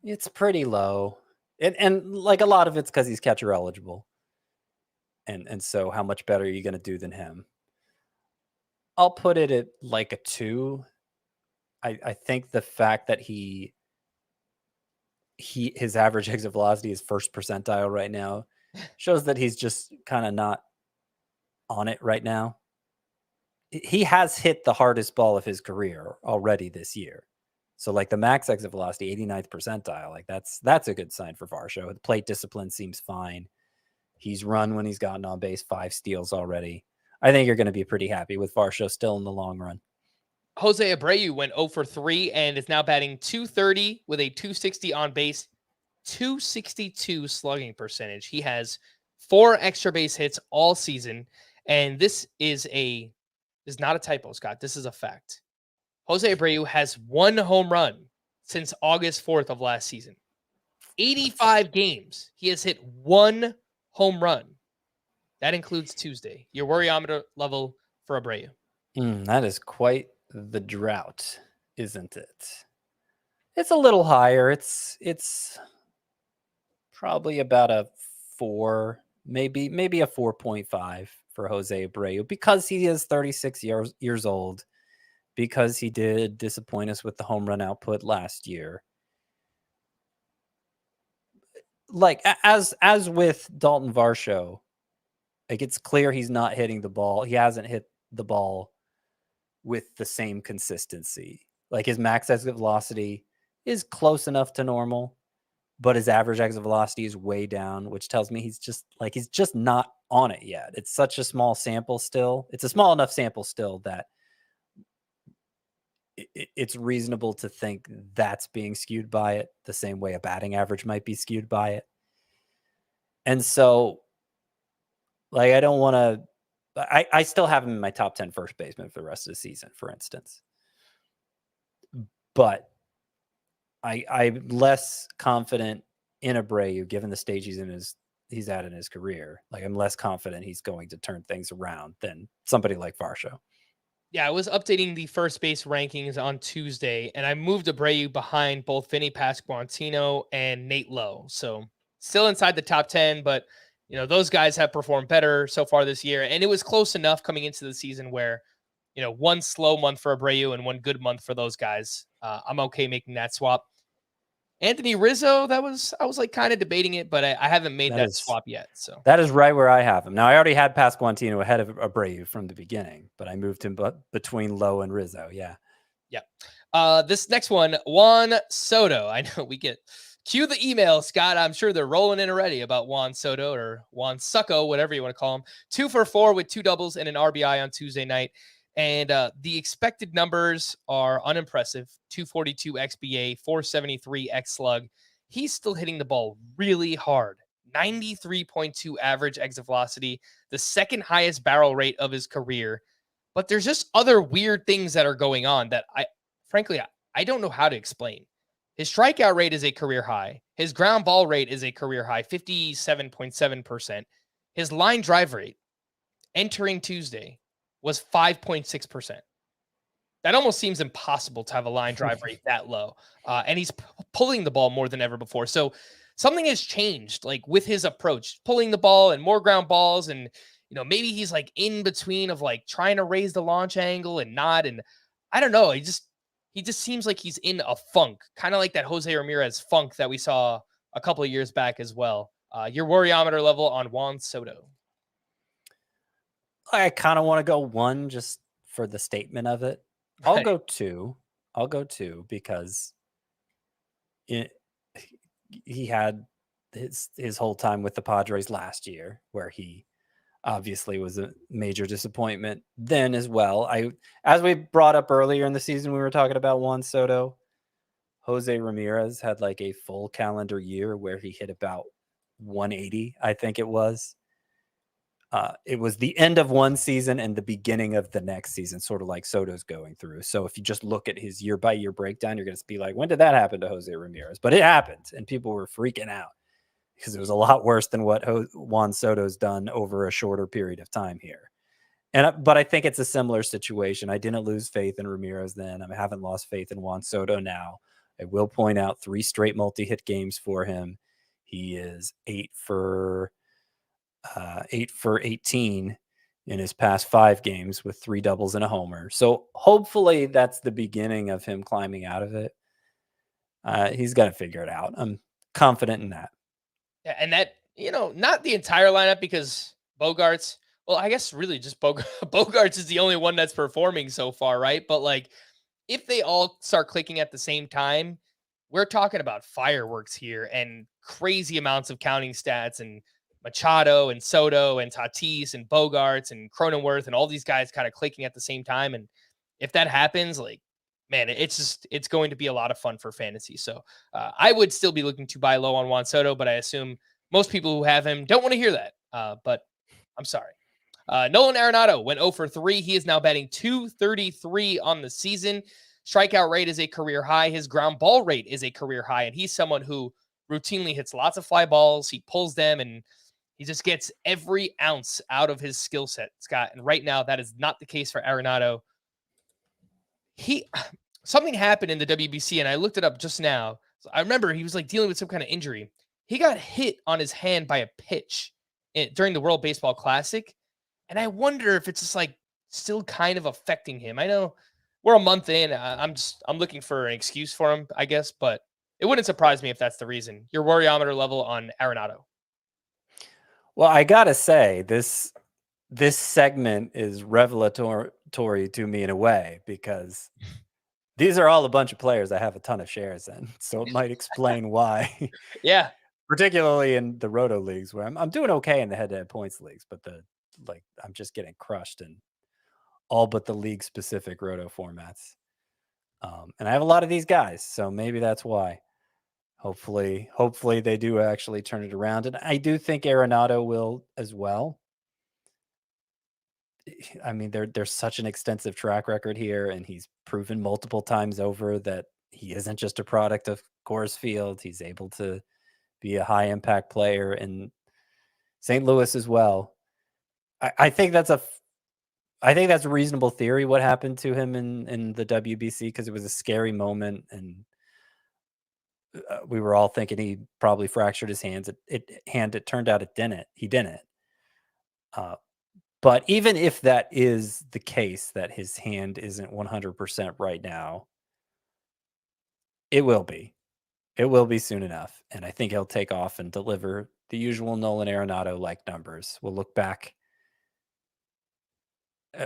It's pretty low. And like a lot of it's because he's catcher eligible. And so how much better are you going to do than him? I'll put it at like a 2. I think the fact that his average exit velocity is first percentile right now shows that he's just kind of not on it right now. He has hit the hardest ball of his career already this year. So like the max exit velocity, 89th percentile, like that's a good sign for Varsho. The plate discipline seems fine. He's run when he's gotten on base, 5 steals already. I think you're going to be pretty happy with Varsho still in the long run. Jose Abreu went 0 for 3 and is now batting .230 with a .260 on base, .262 slugging percentage. He has 4 extra base hits all season, and this is not a typo, Scott. This is a fact. Jose Abreu has 1 home run since August 4th of last season. 85 games. He has hit 1 home run. That includes Tuesday. Your worryometer level for Abreu? That is quite the drought, isn't it? It's a little higher. It's probably about a 4, maybe a 4.5 for Jose Abreu because he is 36 years old, because he did disappoint us with the home run output last year. Like as with Dalton Varsho, like it's clear he's not hitting the ball. He hasn't hit the ball with the same consistency. Like his max exit velocity is close enough to normal, but his average exit velocity is way down, which tells me he's just not on it yet. It's such a small sample still. It's a small enough sample still that it's reasonable to think that's being skewed by it the same way a batting average might be skewed by it. And so, like, I don't want to, I still have him in my top 10 first baseman for the rest of the season, for instance. But I'm less confident in Abreu, given the stage he's at in his career. Like, I'm less confident he's going to turn things around than somebody like Varsho. Yeah, I was updating the first base rankings on Tuesday, and I moved Abreu behind both Vinny Pasquantino and Nate Lowe. So still inside the top 10, but you know, those guys have performed better so far this year. And it was close enough coming into the season where, you know, 1 slow month for Abreu and 1 good month for those guys. I'm okay making that swap. Anthony Rizzo, I was like kind of debating it, but I haven't made that swap yet. So that is right where I have him. Now, I already had Pasquantino ahead of Abreu from the beginning, but I moved him between Lowe and Rizzo. Yeah. Yeah. This next one, Juan Soto. I know we get cue the email, Scott. I'm sure they're rolling in already about Juan Soto or Juan Succo, whatever you want to call him. 2 for 4 with 2 doubles and an RBI on Tuesday night. And the expected numbers are unimpressive. 242 XBA, 473 X slug. He's still hitting the ball really hard. 93.2 average exit velocity, the second highest barrel rate of his career. But there's just other weird things that are going on that I don't know how to explain. His strikeout rate is a career high. His ground ball rate is a career high, 57.7%. His line drive rate entering Tuesday was 5.6%. That almost seems impossible to have a line drive rate that low. And he's pulling the ball more than ever before. So something has changed, like with his approach, pulling the ball and more ground balls. And, you know, maybe he's like in between of like trying to raise the launch angle and not. And I don't know. He just seems like he's in a funk, kind of like that Jose Ramirez funk that we saw a couple of years back as well. Your worryometer level on Juan Soto? I kind of want to go 1 just for the statement of it. I'll go 2. I'll go 2 because he had his whole time with the Padres last year, where he obviously was a major disappointment then as well. As we brought up earlier in the season, we were talking about Juan Soto. Jose Ramirez had like a full calendar year where he hit about 180, I think it was. It was the end of one season and the beginning of the next season, sort of like Soto's going through. So if you just look at his year-by-year breakdown, you're going to be like, when did that happen to Jose Ramirez? But it happened, and people were freaking out because it was a lot worse than what Juan Soto's done over a shorter period of time here. But I think it's a similar situation. I didn't lose faith in Ramirez then. I haven't lost faith in Juan Soto now. I will point out 3 straight multi-hit games for him. He is 8 for 18 in his past 5 games with 3 doubles and a homer. So hopefully that's the beginning of him climbing out of it. He's going to figure it out. I'm confident in that. Yeah, and that, not the entire lineup, because Bogaerts, well, I guess really just Bogaerts is the only one that's performing so far, right? But like, if they all start clicking at the same time, we're talking about fireworks here and crazy amounts of counting stats, and Machado and Soto and Tatis and Bogaerts and Cronenworth and all these guys kind of clicking at the same time. And if that happens, like, man, it's going to be a lot of fun for fantasy. So I would still be looking to buy low on Juan Soto, but I assume most people who have him don't want to hear that. But I'm sorry. Nolan Arenado went 0 for 3. He is now batting .233 on the season. Strikeout rate is a career high. His ground ball rate is a career high. And he's someone who routinely hits lots of fly balls. He pulls them, and he just gets every ounce out of his skill set, Scott. And right now, that is not the case for Arenado. Something happened in the WBC, and I looked it up just now. So I remember he was like dealing with some kind of injury. He got hit on his hand by a pitch during the World Baseball Classic. And I wonder if it's just like still kind of affecting him. I know we're a month in. I'm looking for an excuse for him, I guess, but it wouldn't surprise me if that's the reason. Your worryometer level on Arenado. Well, I gotta say, this segment is revelatory to me in a way, because these are all a bunch of players I have a ton of shares in. So it might explain why. Yeah. Particularly in the roto leagues, where I'm doing okay in the head-to-head points leagues, but I'm just getting crushed in all but the league specific roto formats. And I have a lot of these guys, so maybe that's why. Hopefully they do actually turn it around. And I do think Arenado will as well. I mean, there's such an extensive track record here, and he's proven multiple times over that he isn't just a product of Coors Field. He's able to be a high impact player in St. Louis as well. I think that's a reasonable theory, what happened to him in the WBC, because it was a scary moment, and we were all thinking he probably fractured his hand. It turned out it didn't. He didn't. But even if that is the case, that his hand isn't 100% right now, it will be. It will be soon enough, and I think he'll take off and deliver the usual Nolan Arenado-like numbers. We'll look back.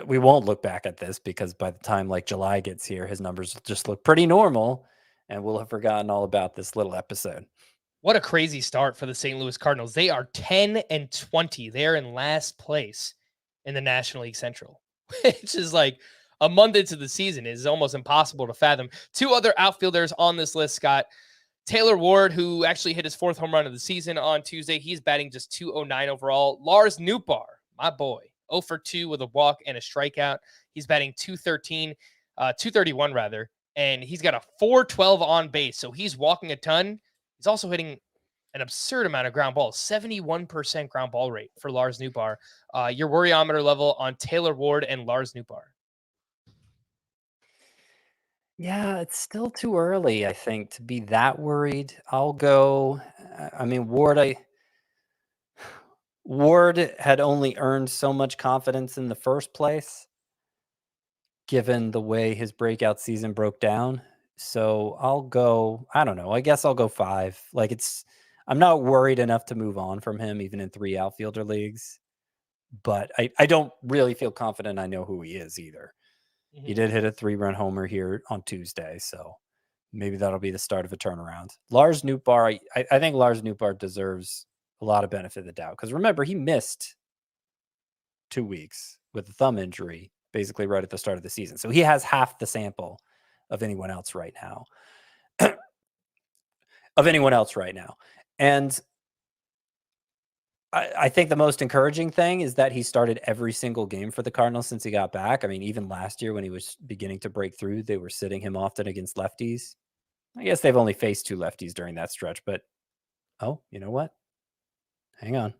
We won't look back at this, because by the time like July gets here, his numbers will just look pretty normal, and we'll have forgotten all about this little episode. What a crazy start for the St. Louis Cardinals. They are 10-20. They're in last place in the National League Central, which is like a month into the season is almost impossible to fathom. 2 other outfielders on this list, Scott. Taylor Ward, who actually hit his 4th home run of the season on Tuesday. He's batting just .209 overall. Lars Nootbaar, my boy, 0 for 2 with a walk and a strikeout. He's batting .231 rather, and he's got a .412 on base, so he's walking a ton. He's also hitting an absurd amount of ground balls, 71% ground ball rate for Lars Nootbaar. Your worryometer level on Taylor Ward and Lars Nootbaar. Yeah, it's still too early, I think, to be that worried. I'll go. I mean, Ward had only earned so much confidence in the first place, given the way his breakout season broke down. So I'll go, I don't know, I guess I'll go 5. Like, I'm not worried enough to move on from him, even in 3 outfielder leagues. But I don't really feel confident I know who he is either. He did hit a 3-run homer here on Tuesday, so maybe that'll be the start of a turnaround. Lars Nootbaar, I think Lars Nootbaar deserves a lot of benefit of the doubt, because remember, he missed 2 weeks with a thumb injury, basically right at the start of the season. So he has half the sample of anyone else right now. And I think the most encouraging thing is that he started every single game for the Cardinals since he got back. I mean, even last year when he was beginning to break through, they were sitting him often against lefties. I guess they've only faced 2 lefties during that stretch, but you know what? Hang on.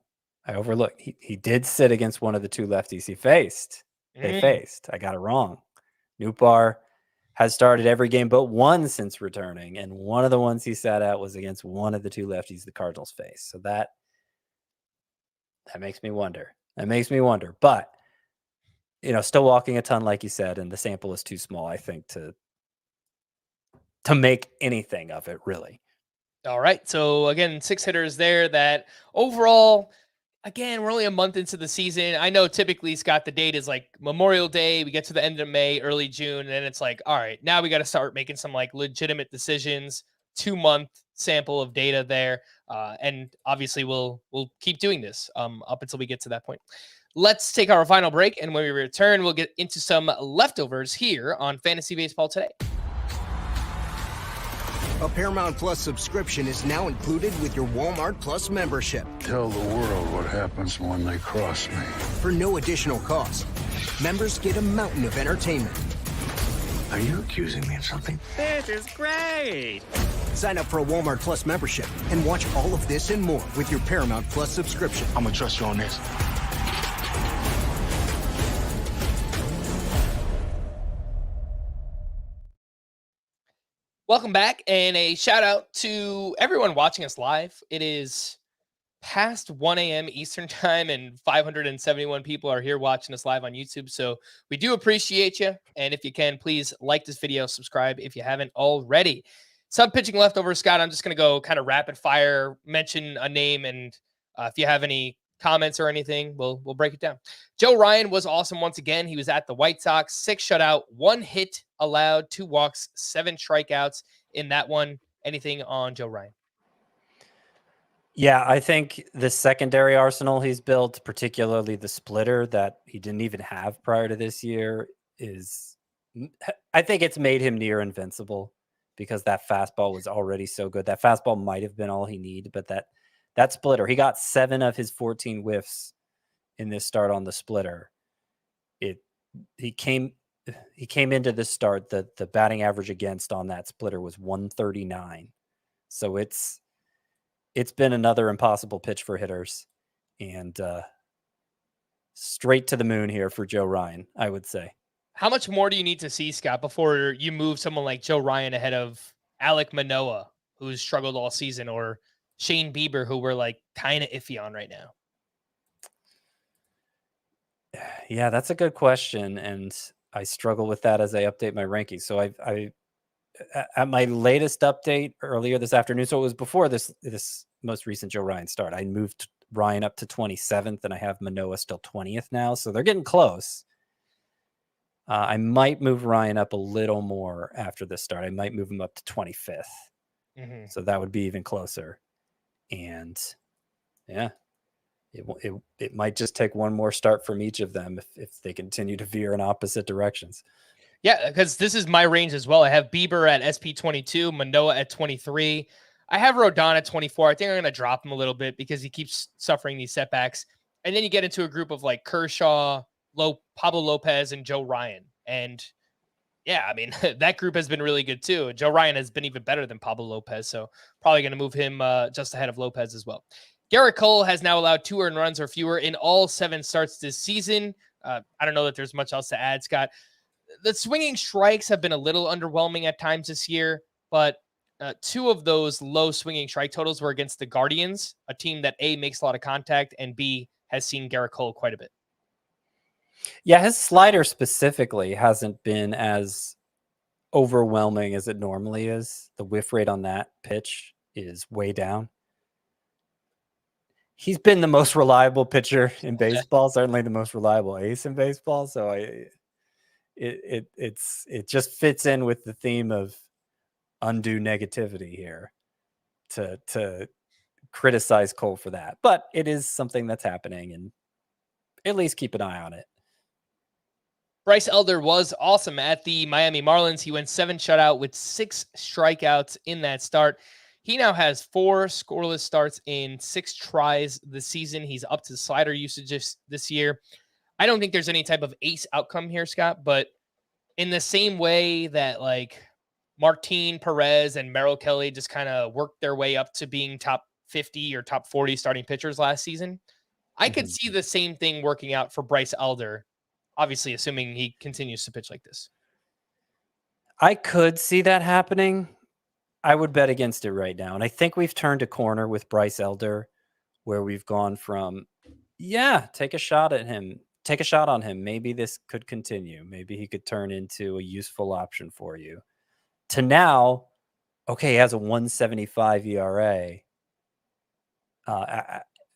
I overlooked. He did sit against one of the 2 lefties he faced. They faced. I got it wrong. Nootbaar has started every game but one since returning, and one of the ones he sat out was against one of the 2 lefties the Cardinals faced. So that makes me wonder. But, still walking a ton, like you said, and the sample is too small, I think, to make anything of it, really. All right. So again, 6 hitters there that overall, again, we're only a month into the season. I know typically, Scott, the date is like Memorial Day. We get to the end of May, early June, and then it's like, all right, now we got to start making some like legitimate decisions. 2-month sample of data there. And obviously we'll keep doing this up until we get to that point. Let's take our final break. And when we return, we'll get into some leftovers here on Fantasy Baseball Today. A Paramount Plus subscription is now included with your Walmart Plus membership. Tell the world what happens when they cross me. For no additional cost, members get a mountain of entertainment. Are you accusing me of something? This is great! Sign up for a Walmart Plus membership and watch all of this and more with your Paramount Plus subscription. I'm gonna trust you on this. Welcome back, and a shout out to everyone watching us live. It is past 1 a.m. Eastern time, and 571 people are here watching us live on YouTube. So we do appreciate you. And if you can, please like this video, subscribe if you haven't already. Some pitching leftovers, Scott. I'm just going to go kind of rapid fire, mention a name, and if you have any comments or anything, we'll break it down. Joe Ryan was awesome once again. He was at the White Sox, 6 shutout, 1 hit allowed, 2 walks, 7 strikeouts in that one. Anything on Joe Ryan? Yeah, I think the secondary arsenal he's built, particularly the splitter that he didn't even have prior to this year, I think it's made him near invincible, because that fastball was already so good. That fastball might have been all he needed, but that splitter, he got 7 of his 14 whiffs in this start on the splitter. He came into this start, the batting average against on that splitter was 139. So it's been another impossible pitch for hitters, and straight to the moon here for Joe Ryan, I would say. How much more do you need to see, Scott, before you move someone like Joe Ryan ahead of Alek Manoah, who's struggled all season, or Shane Bieber, who we're like kind of iffy on right now? Yeah, that's a good question, and I struggle with that as I update my rankings. So I at my latest update earlier this afternoon, so it was before this most recent Joe Ryan start, I moved Ryan up to 27th, and I have Manoah still 20th now, so they're getting close. I might move Ryan up a little more after this start. I might move him up to 25th. So that would be even closer. And yeah, it might just take one more start from each of them if they continue to veer in opposite directions. Yeah, because this is my range as well. I have Bieber at SP 22, Manoah at 23. I have Rodon at 24. I think I'm going to drop him a little bit because he keeps suffering these setbacks. And then you get into a group of like Kershaw, Pablo Lopez, and Joe Ryan. And yeah, I mean, that group has been really good too. Joe Ryan has been even better than Pablo Lopez. So probably going to move him just ahead of Lopez as well. Garrett Cole has now allowed 2 earned runs or fewer in all 7 starts this season. I don't know that there's much else to add, Scott. The swinging strikes have been a little underwhelming at times this year, but 2 of those low swinging strike totals were against the Guardians, a team that A, makes a lot of contact, and B, has seen Garrett Cole quite a bit. Yeah, his slider specifically hasn't been as overwhelming as it normally is. The whiff rate on that pitch is way down. He's been the most reliable pitcher in baseball, certainly the most reliable ace in baseball. So it just fits in with the theme of undue negativity here to criticize Cole for that. But it is something that's happening, and at least keep an eye on it. Bryce Elder was awesome at the Miami Marlins. He went 7 shutout with 6 strikeouts in that start. He now has 4 scoreless starts in 6 tries this season. He's up to slider usage this year. I don't think there's any type of ace outcome here, Scott, but in the same way that like Martin Perez and Merrill Kelly just kind of worked their way up to being top 50 or top 40 starting pitchers last season, I could see the same thing working out for Bryce Elder, obviously assuming he continues to pitch like this. I could see that happening. I would bet against it right now. And I think we've turned a corner with Bryce Elder where we've gone from, take a shot at him. Take a shot on him. Maybe this could continue. Maybe he could turn into a useful option for you. To now, okay, he has a 1.75 ERA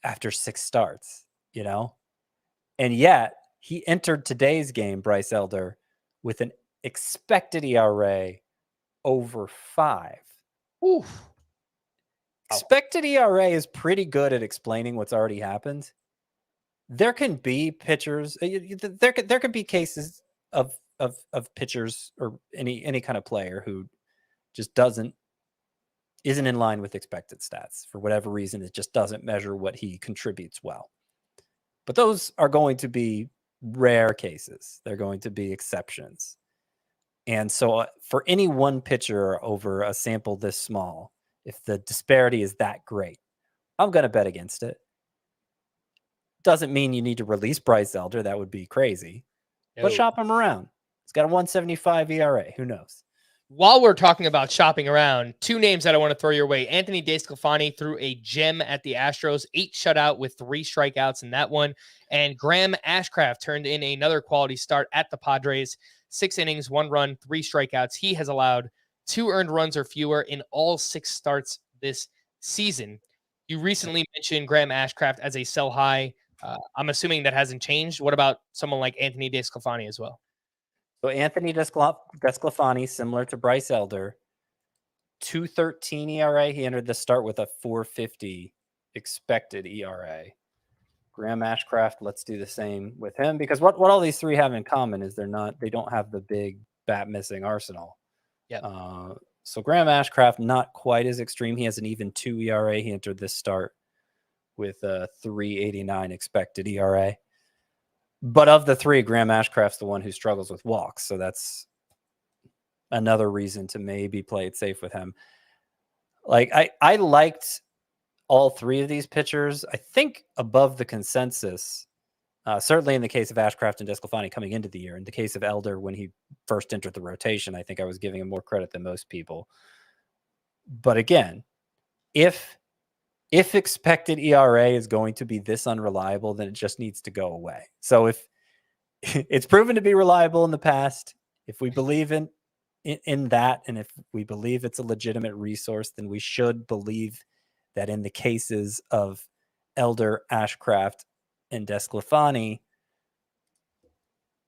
after 6 starts, and yet he entered today's game, Bryce Elder, with an expected ERA over 5. Oof. Expected ERA is pretty good at explaining what's already happened. There can be pitchers. There can be cases of pitchers or any kind of player who just isn't in line with expected stats for whatever reason. It just doesn't measure what he contributes well. But those are going to be rare cases. They're going to be exceptions. And so for any one pitcher over a sample this small, if the disparity is that great, I'm going to bet against it. Doesn't mean you need to release Bryce Elder. That would be crazy. But shop him around. He's got a 1.75 ERA. Who knows? While we're talking about shopping around, 2 names that I want to throw your way. Anthony DeSclafani threw a gem at the Astros, 8 shutout with 3 strikeouts in that one. And Graham Ashcraft turned in another quality start at the Padres, 6 innings, 1 run, 3 strikeouts. He has allowed 2 earned runs or fewer in all 6 starts this season. You recently mentioned Graham Ashcraft as a sell high. I'm assuming that hasn't changed. What about someone like Anthony DeSclafani as well? So Anthony DeSclafani, similar to Bryce Elder, 2.13 ERA. He entered the start with a 4.50 expected ERA. Graham Ashcraft, let's do the same with him, because what all these 3 have in common is they don't have the big bat missing arsenal. Yeah. So Graham Ashcraft, not quite as extreme. He has an even 2 ERA. He entered this start with a 3.89 expected ERA. But of the 3, Graham Ashcraft's the one who struggles with walks. So that's another reason to maybe play it safe with him. Like I liked all 3 of these pitchers. I think above the consensus, certainly in the case of Ashcraft and DeSclafani coming into the year. In the case of Elder, when he first entered the rotation, I think I was giving him more credit than most people. But again, if expected ERA is going to be this unreliable, then it just needs to go away. So if it's proven to be reliable in the past, if we believe in that, and if we believe it's a legitimate resource, then we should believe that in the cases of Elder, Ashcraft, and DeSclafani,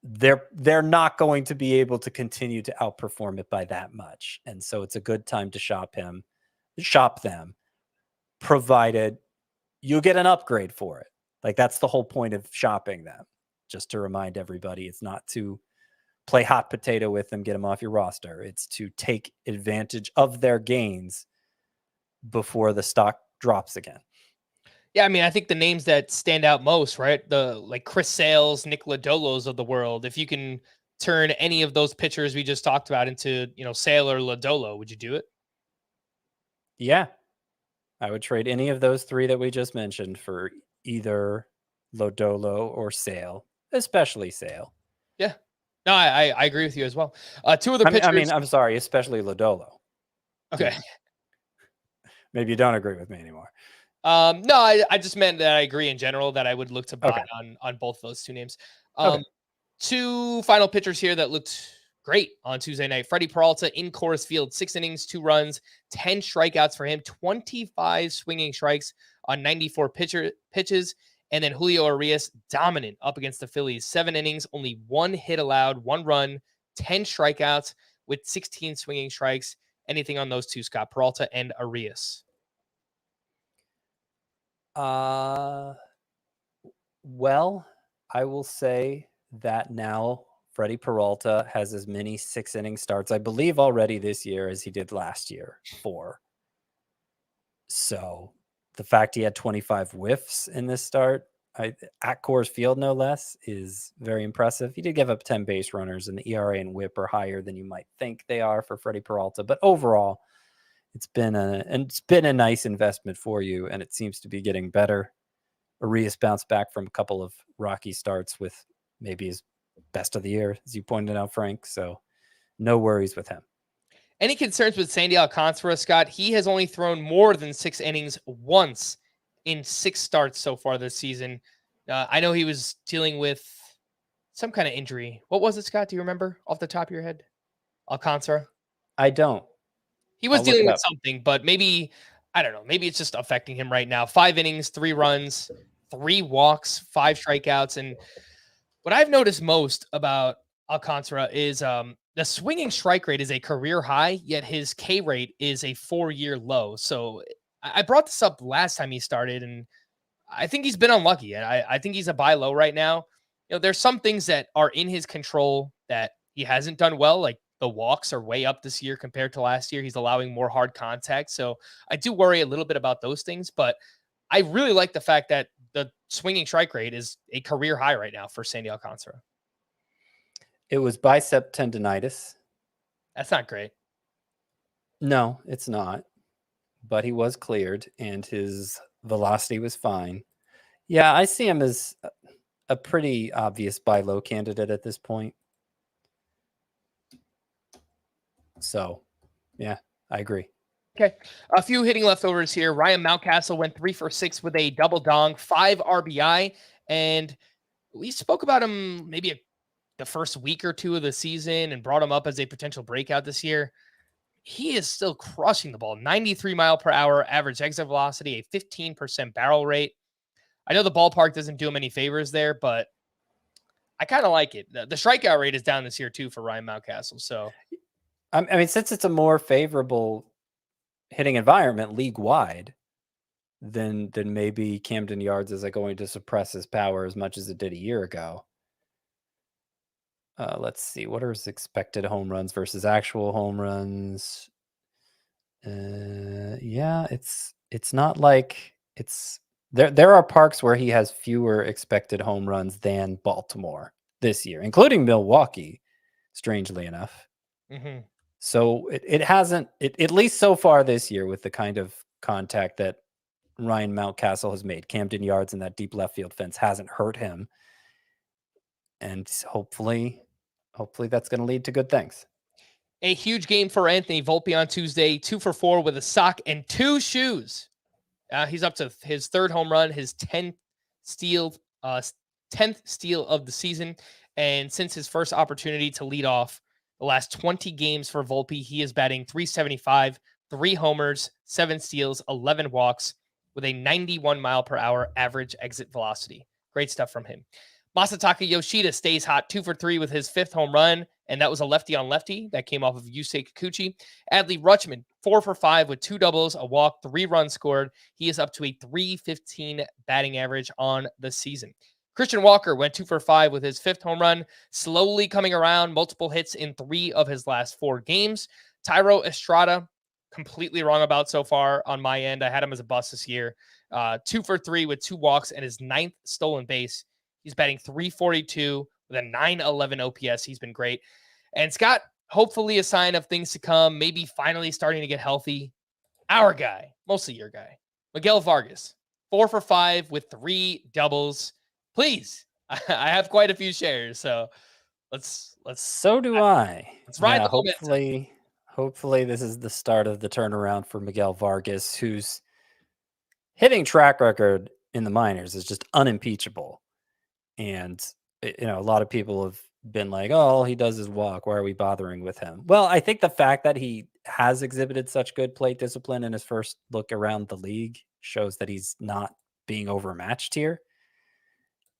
they're not going to be able to continue to outperform it by that much. And so it's a good time to shop them, provided you get an upgrade for it. Like, that's the whole point of shopping them. Just to remind everybody, it's not to play hot potato with them, get them off your roster. It's to take advantage of their gains before the stock drops again. Yeah, I mean, I think the names that stand out most, right? Like Chris Sales, Nick Lodolos of the world. If you can turn any of those pitchers we just talked about into, Sale or Lodolo, would you do it? Yeah. I would trade any of those 3 that we just mentioned for either Lodolo or Sale, especially Sale. Yeah. No, I agree with you as well. 2 other pitchers. I'm sorry, especially Lodolo. Okay. Maybe you don't agree with me anymore. No, I just meant that I agree in general that I would look to buy on both those 2 names. 2 final pitchers here that looked great on Tuesday night. Freddie Peralta in Coors Field, 6 innings, 2 runs, 10 strikeouts for him, 25 swinging strikes on 94 pitches. And then Julio Urias, dominant up against the Phillies, 7 innings, only 1 hit allowed, 1 run, 10 strikeouts with 16 swinging strikes. Anything on those two, Scott? Peralta and Arias. Well, I will say that now Freddie Peralta has as many 6-inning starts, I believe, already this year as he did last year, 4. So the fact he had 25 whiffs in this start, at Coors Field no less, is very impressive. He did give up 10 base runners, and the ERA and WHIP are higher than you might think they are for Freddie Peralta. But overall, it's been a nice investment for you, and it seems to be getting better. Arias bounced back from a couple of rocky starts with maybe his best of the year, as you pointed out, Frank. So no worries with him. Any concerns with Sandy Alcantara, Scott? He has only thrown more than 6 innings once in 6 starts so far this season. I know he was dealing with some kind of injury. What was it, Scott? Do you remember off the top of your head? Alcantara? I don't. He was dealing with something, but maybe, I don't know, maybe it's just affecting him right now. 5 innings, 3 runs, 3 walks, 5 strikeouts. And what I've noticed most about Alcantara is the swinging strike rate is a career high, yet his K rate is a 4-year low. So I brought this up last time he started, and I think he's been unlucky. I think he's a buy low right now. You know, there's some things that are in his control that he hasn't done well, like the walks are way up this year compared to last year. He's allowing more hard contact. So I do worry a little bit about those things, but I really like the fact that the swinging strike rate is a career high right now for Sandy Alcantara. It was bicep tendonitis. That's not great. No, it's not. But he was cleared and his velocity was fine. Yeah, I see him as a pretty obvious buy low candidate at this point. So, yeah, I agree. Okay. A few hitting leftovers here. Ryan Mountcastle went 3 for 6 with a double dong, 5 RBI. And we spoke about him maybe the first week or 2 of the season and brought him up as a potential breakout this year. He is still crushing the ball. 93 mile per hour average exit velocity, a 15% barrel rate. I know the ballpark doesn't do him any favors there, but I kind of like it. The strikeout rate is down this year too for Ryan Mountcastle. So, I mean, since it's a more favorable hitting environment league wide, then maybe Camden Yards isn't going to suppress his power as much as it did a year ago. Let's see, what are his expected home runs versus actual home runs? Yeah, it's not like it's there are parks where he has fewer expected home runs than Baltimore this year, including Milwaukee, strangely enough. mm-hmm. So it hasn't, at least so far this year, with the kind of contact that Ryan Mountcastle has made, Camden Yards and that deep left field fence hasn't hurt him. And hopefully that's going to lead to good things. A huge game for Anthony Volpe on Tuesday, 2 for 4 with a sock and 2 shoes. He's up to his 3rd home run, his 10th steal of the season. And since his first opportunity to lead off the last 20 games for Volpe, he is batting .375, 3 homers, 7 steals, 11 walks with a 91 mile per hour average exit velocity. Great stuff from him. Masataka Yoshida stays hot, 2 for 3 with his 5th home run, and that was a lefty on lefty that came off of Yusei Kikuchi. Adley Rutschman, 4 for 5 with 2 doubles, a walk, 3 runs scored. He is up to a .315 batting average on the season. Christian Walker went 2 for 5 with his 5th home run, slowly coming around, multiple hits in 3 of his last 4 games. Tyro Estrada, completely wrong about so far on my end. I had him as a bust this year. 2 for 3 with 2 walks and his 9th stolen base. He's batting .342 with a .911 OPS. He's been great. And Scott, hopefully a sign of things to come, maybe finally starting to get healthy. Our guy, mostly your guy, Miguel Vargas, 4 for 5 with 3 doubles. Please, I have quite a few shares, so let's. So do I. Let's ride the momentum. Hopefully this is the start of the turnaround for Miguel Vargas, whose hitting track record in the minors is just unimpeachable. And, a lot of people have been like, oh, all he does is walk. Why are we bothering with him? Well, I think the fact that he has exhibited such good plate discipline in his first look around the league shows that he's not being overmatched here.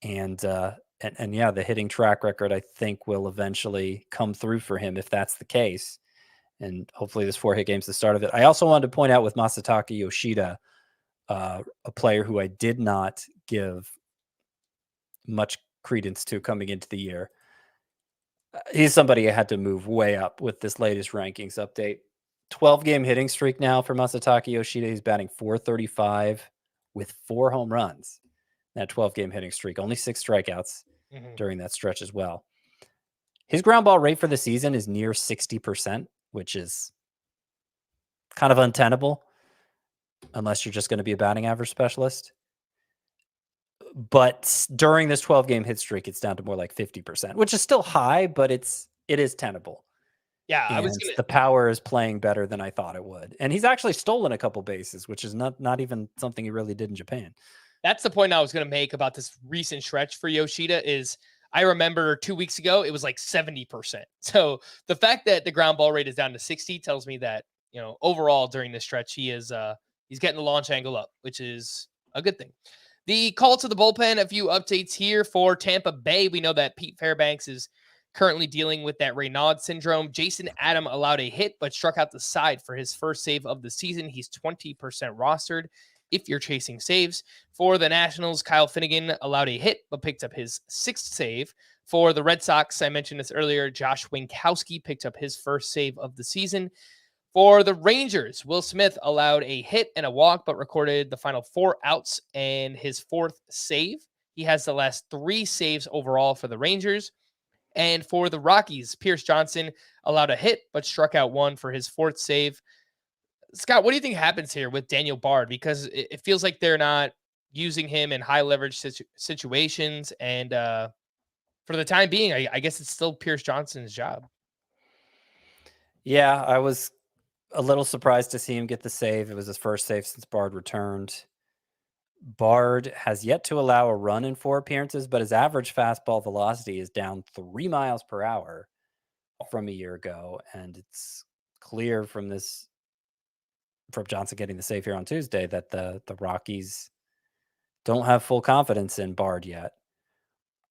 And yeah, the hitting track record, I think, will eventually come through for him if that's the case. And hopefully this 4-hit game's the start of it. I also wanted to point out with Masataka Yoshida, a player who I did not give much credence to coming into the year. He's somebody I had to move way up with this latest rankings update. 12-game hitting streak now for Masataka Yoshida. He's batting .435 with 4 home runs. That 12-game hitting streak, only 6 strikeouts during that stretch as well. His ground ball rate for the season is near 60%, which is kind of untenable unless you're just going to be a batting average specialist. But during this 12-game hit streak, it's down to more like 50%, which is still high, but it is tenable. Yeah, And the power is playing better than I thought it would. And he's actually stolen a couple bases, which is not even something he really did in Japan. That's the point I was going to make about this recent stretch for Yoshida is I remember 2 weeks ago, it was like 70%. So the fact that the ground ball rate is down to 60 tells me that, overall during this stretch, he's getting the launch angle up, which is a good thing. The call to the bullpen, a few updates here for Tampa Bay. We know that Pete Fairbanks is currently dealing with that Raynaud syndrome. Jason Adam allowed a hit, but struck out the side for his first save of the season. He's 20% rostered if you're chasing saves. For the Nationals, Kyle Finnegan allowed a hit, but picked up his 6th save. For the Red Sox, I mentioned this earlier, Josh Winkowski picked up his first save of the season. For the Rangers, Will Smith allowed a hit and a walk, but recorded the final 4 outs and his 4th save. He has the last 3 saves overall for the Rangers. And for the Rockies, Pierce Johnson allowed a hit, but struck out 1 for his 4th save. Scott, what do you think happens here with Daniel Bard? Because it feels like they're not using him in high leverage situations. And for the time being, I guess it's still Pierce Johnson's job. Yeah, I was a little surprised to see him get the save. It was his first save since Bard returned. Bard has yet to allow a run in 4 appearances, but his average fastball velocity is down 3 miles per hour from a year ago. And it's clear from Johnson getting the save here on Tuesday that the Rockies don't have full confidence in Bard yet.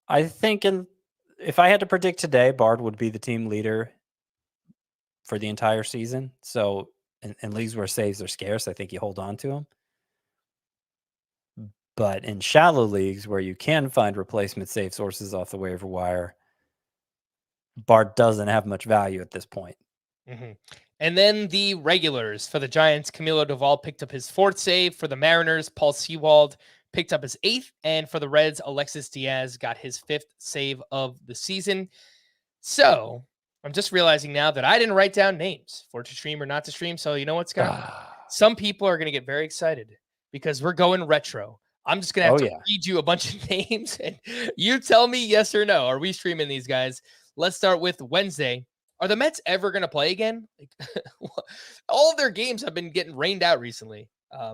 I think if I had to predict today, Bard would be the team leader for the entire season. So in leagues where saves are scarce, I think you hold on to him. But in shallow leagues where you can find replacement save sources off the waiver wire, Bard doesn't have much value at this point. And then the regulars for the Giants, Camilo Doval picked up his 4th save. For the Mariners, Paul Sewald picked up his 8th. And for the Reds, Alexis Diaz got his 5th save of the season. So I'm just realizing now that I didn't write down names for to stream or not to stream. So you know what, Scott? Some people are going to get very excited because we're going retro. I'm just going to have to read you a bunch of names and you tell me yes or no. Are we streaming these guys? Let's start with Wednesday. Are the Mets ever going to play again? All of their games have been getting rained out recently,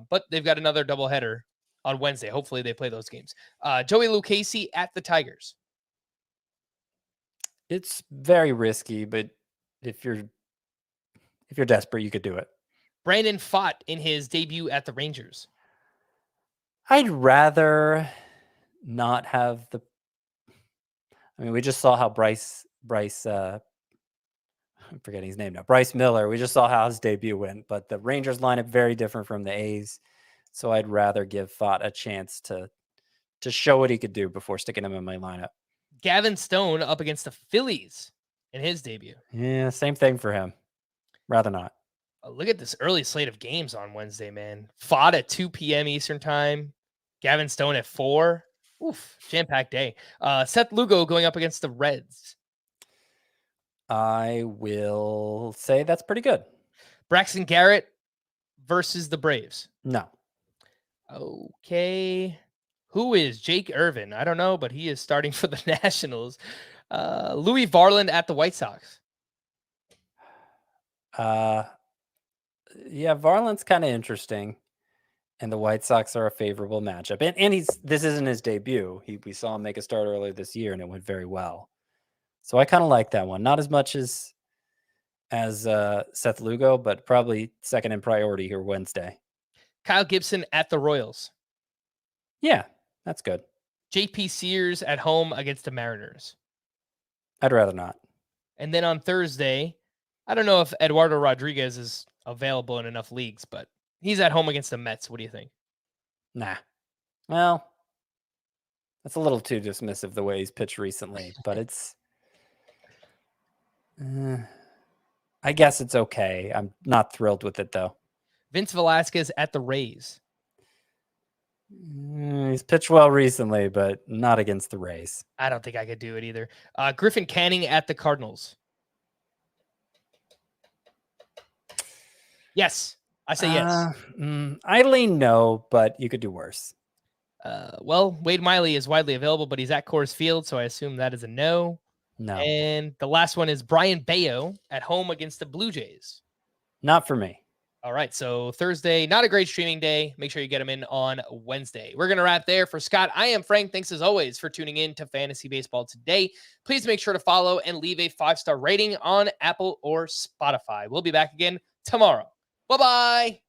but they've got another doubleheader on Wednesday. Hopefully they play those games. Joey Lucchesi at the Tigers. It's very risky, but if you're desperate, you could do it. Brandon Pfaadt in his debut at the Rangers. I'd rather not have we just saw how Bryce I'm forgetting his name now. Bryce Miller. We just saw how his debut went, but the Rangers lineup very different from the A's. So I'd rather give Pfaadt a chance to show what he could do before sticking him in my lineup. Gavin Stone up against the Phillies in his debut. Yeah, same thing for him. Rather not. Look at this early slate of games on Wednesday, man. Pfaadt at 2 p.m. Eastern time. Gavin Stone at 4. Oof, jam-packed day. Seth Lugo going up against the Reds. I will say that's pretty good. Braxton Garrett versus the Braves. No. Okay. Who is Jake Irvin? I don't know, but he is starting for the Nationals. Louis Varland at the White Sox. Yeah, Varland's kind of interesting, and the White Sox are a favorable matchup. And this isn't his debut. We saw him make a start earlier this year, and it went very well. So I kind of like that one. Not as much as Seth Lugo, but probably second in priority here Wednesday. Kyle Gibson at the Royals. Yeah, that's good. JP Sears at home against the Mariners. I'd rather not. And then on Thursday, I don't know if Eduardo Rodriguez is available in enough leagues, but he's at home against the Mets. What do you think? Nah. Well, that's a little too dismissive the way he's pitched recently, but it's. I guess it's okay. I'm not thrilled with it though. Vince Velasquez at the Rays. He's pitched well recently, but not against the Rays. I don't think I could do it either. Griffin Canning at the Cardinals. Yes, I say yes. I lean no, but you could do worse. Well, Wade Miley is widely available, but he's at Coors Field, so I assume that is a no. No. And the last one is Brian Bayo at home against the Blue Jays. Not for me. All right, so Thursday, not a great streaming day. Make sure you get them in on Wednesday. We're going to wrap there. For Scott, I am Frank. Thanks as always for tuning in to Fantasy Baseball today. Please make sure to follow and leave a 5-star rating on Apple or Spotify. We'll be back again tomorrow. Bye-bye.